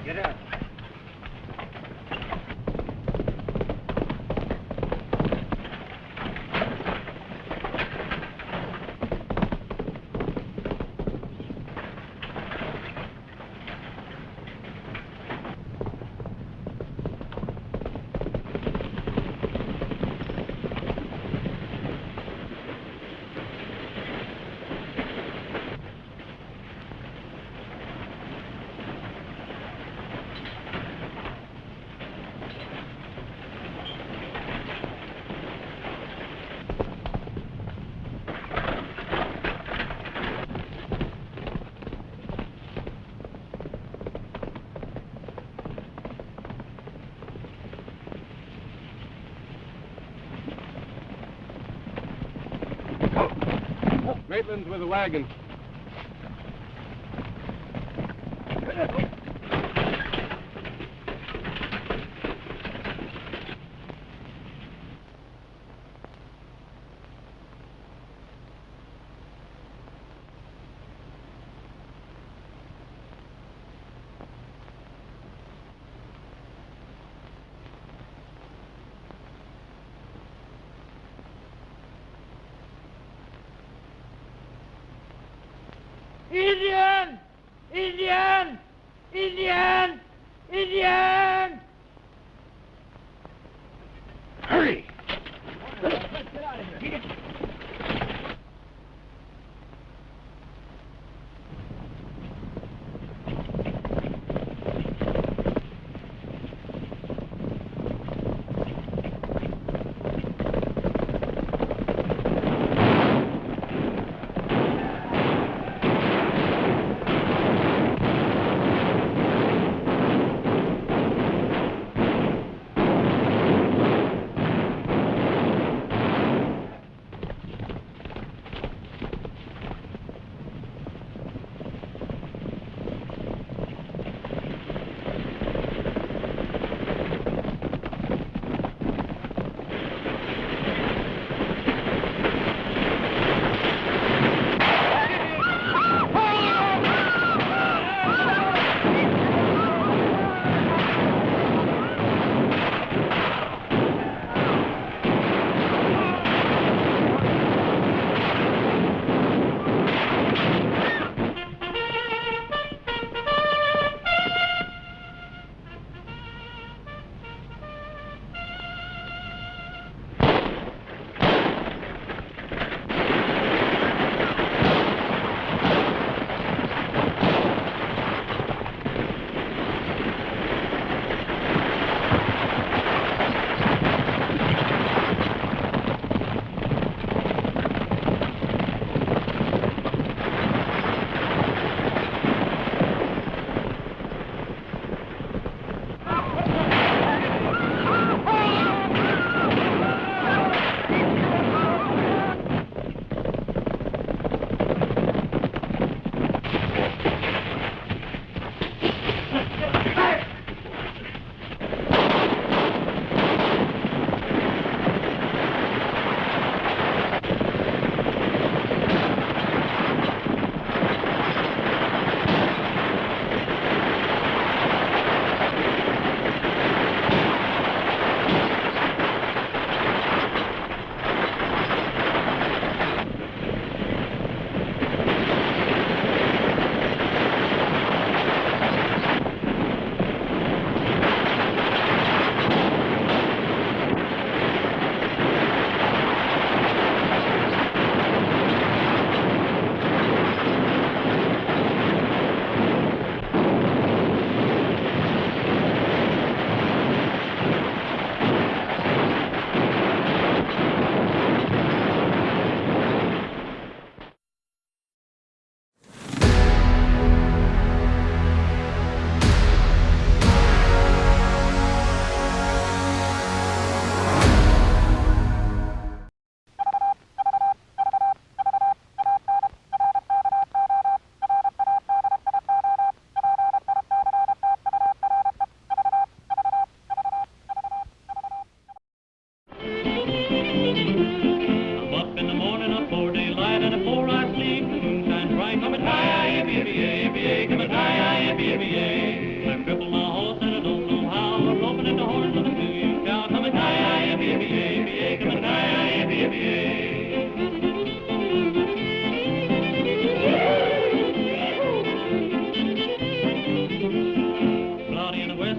Get out. Maitland's with the wagon. Indian! Indian! Indian! Indian! Hurry!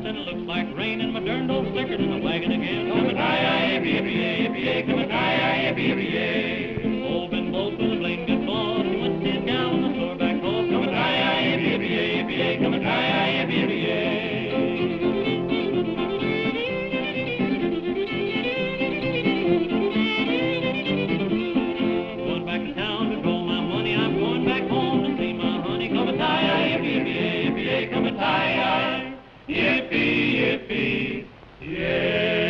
and it looks like rain, and my darned old slickered in the wagon again. Coming high, coming high, old Ben Bolt was a blame good boss. He went to his gal on the floor back hall. Coming high, coming high, going back to town to draw my money. I'm going back home to see my honey. Coming high, coming high, yippee, yeah.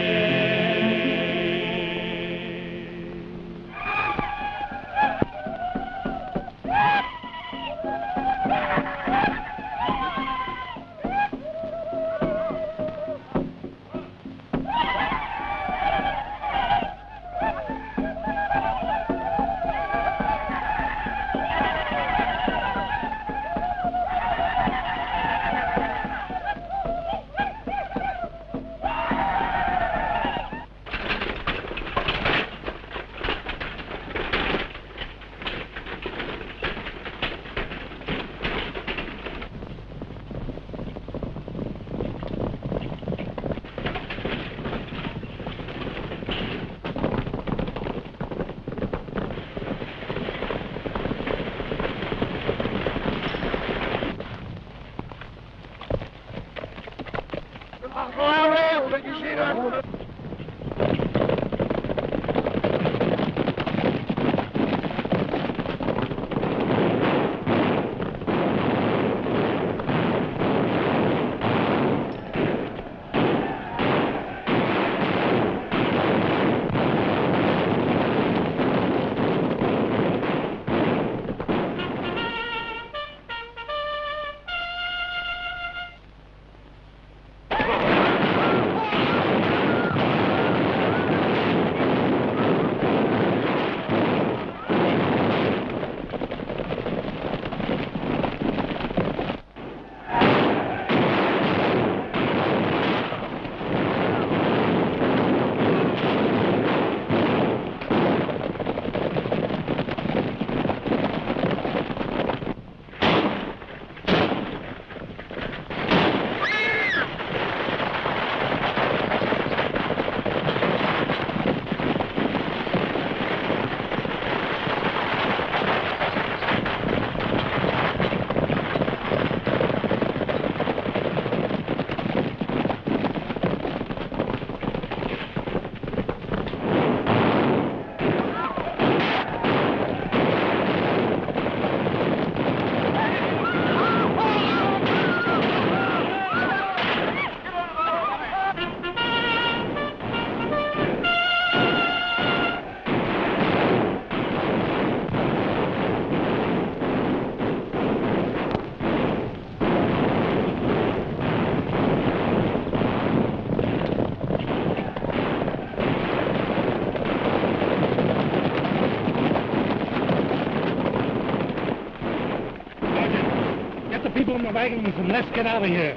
People in the wagons and let's get out of here.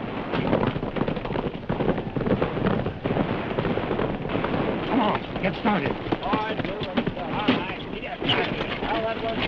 Come on, get started. All right, Bill. All right. Well, that was...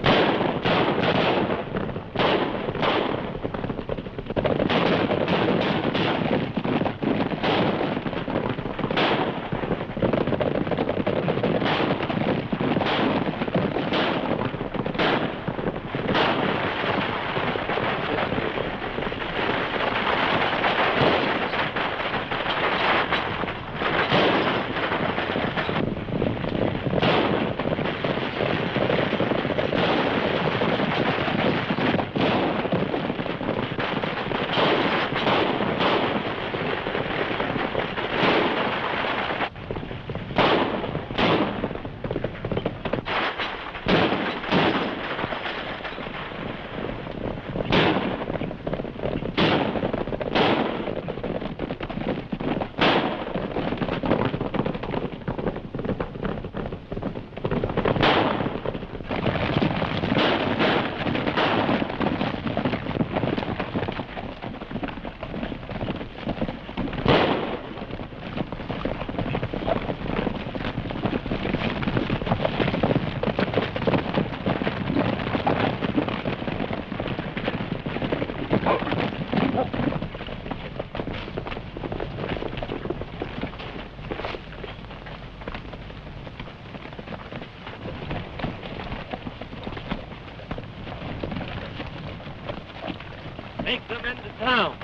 town.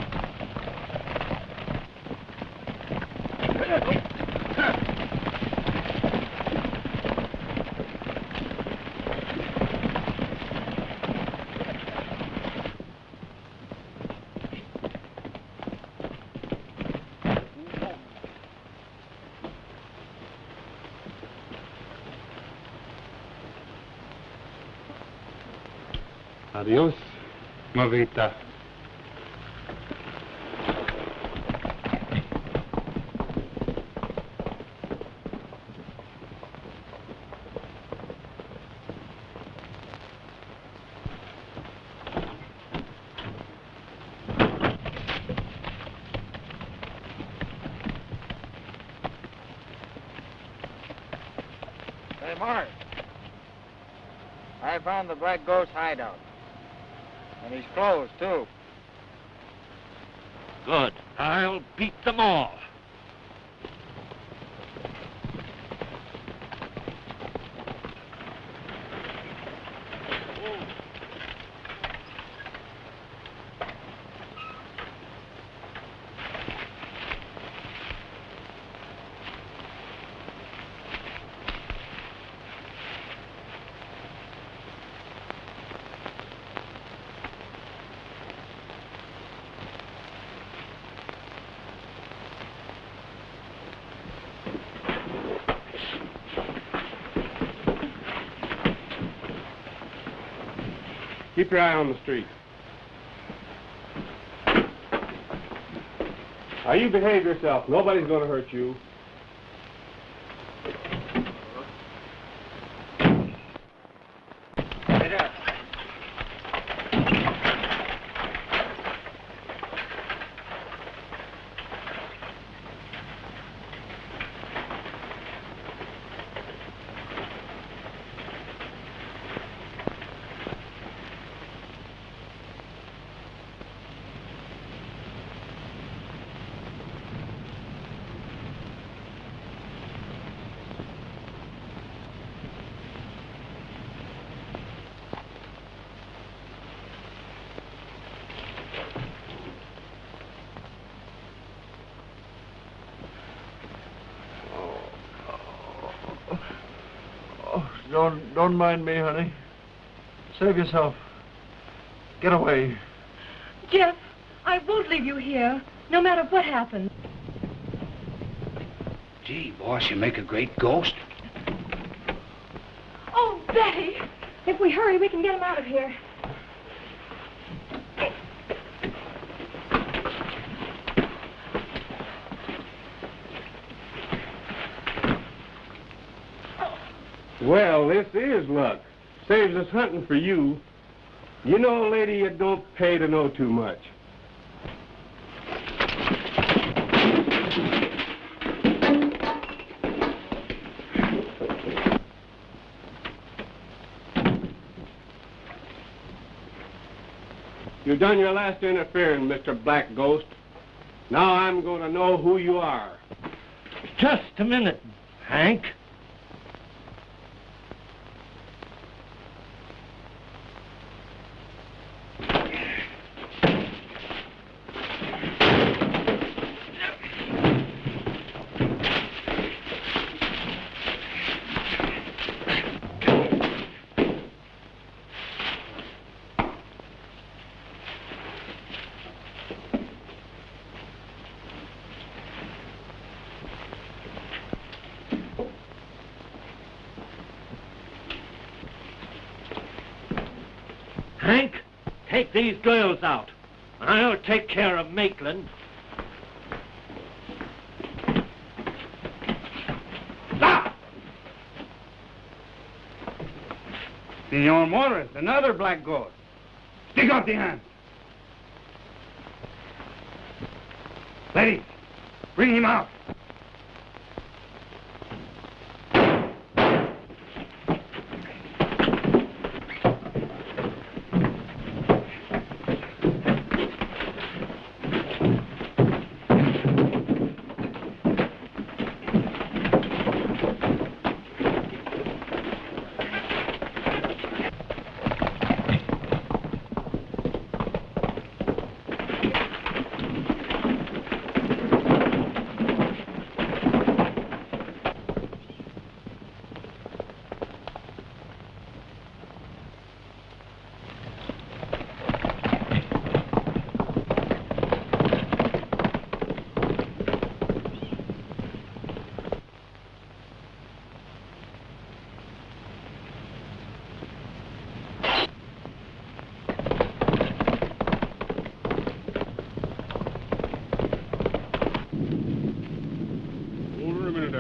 Adios, Movita. Hey, Mark. I found the Black Ghost hideout. And his clothes, too. Good. I'll beat them all. Keep your eye on the street. Now, you behave yourself. Nobody's going to hurt you. Hey there. Don't mind me, honey. Save yourself. Get away. Jeff, I won't leave you here, no matter what happens. Gee, boss, you make a great ghost. Oh, Betty! If we hurry, we can get him out of here. Well, this is luck. Saves us hunting for you. You know, lady, it don't pay to know too much. You've done your last interfering, Mr. Black Ghost. Now I'm going to know who you are. Just a minute, Hank. Hank, take these girls out. I'll take care of Maitland. Senor Morris, another Black Ghost. Stick out the hands. Ladies, bring him out.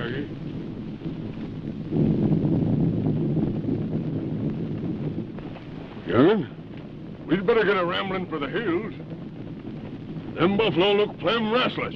Maggie. Young'un, we'd better get a rambling for the hills. Them buffalo look plumb restless.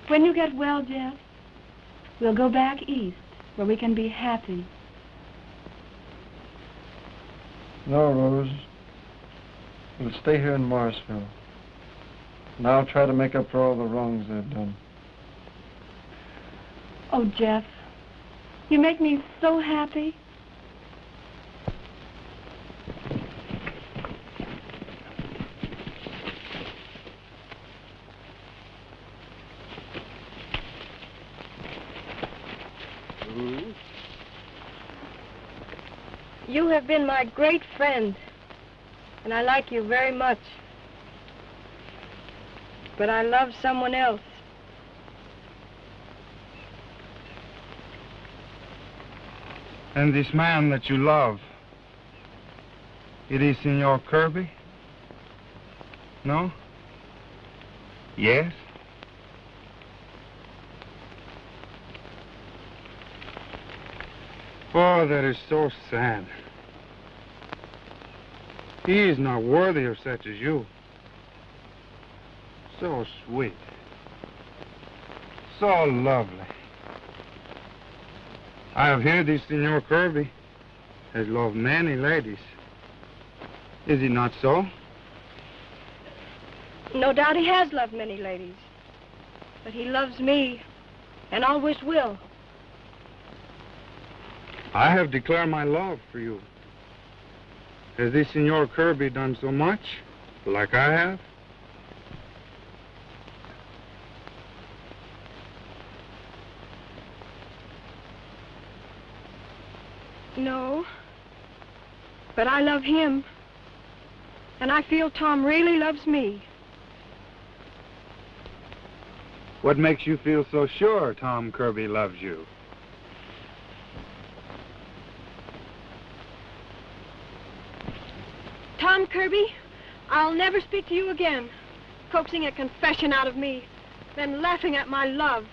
When you get well, Jeff, we'll go back east, where we can be happy. No, Rose. We'll stay here in Marshville. And I'll try to make up for all the wrongs I've done. Oh, Jeff, you make me so happy. You have been my great friend, and I like you very much. But I love someone else. And this man that you love, it is Senor Kirby? No? Yes? Oh, that is so sad. He is not worthy of such as you. So sweet. So lovely. I have heard this Senor Kirby has loved many ladies. Is it not so? No doubt he has loved many ladies. But he loves me, and always will. I have declared my love for you. Has this Senor Kirby done so much, like I have? No. But I love him. And I feel Tom really loves me. What makes you feel so sure Tom Kirby loves you? Tom Kirby, I'll never speak to you again, coaxing a confession out of me, then laughing at my love.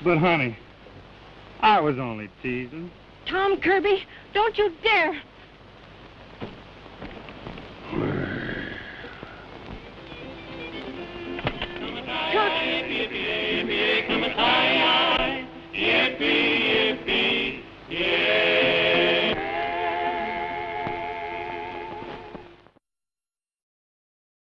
But, honey, I was only teasing. Tom Kirby, don't you dare! Yippee!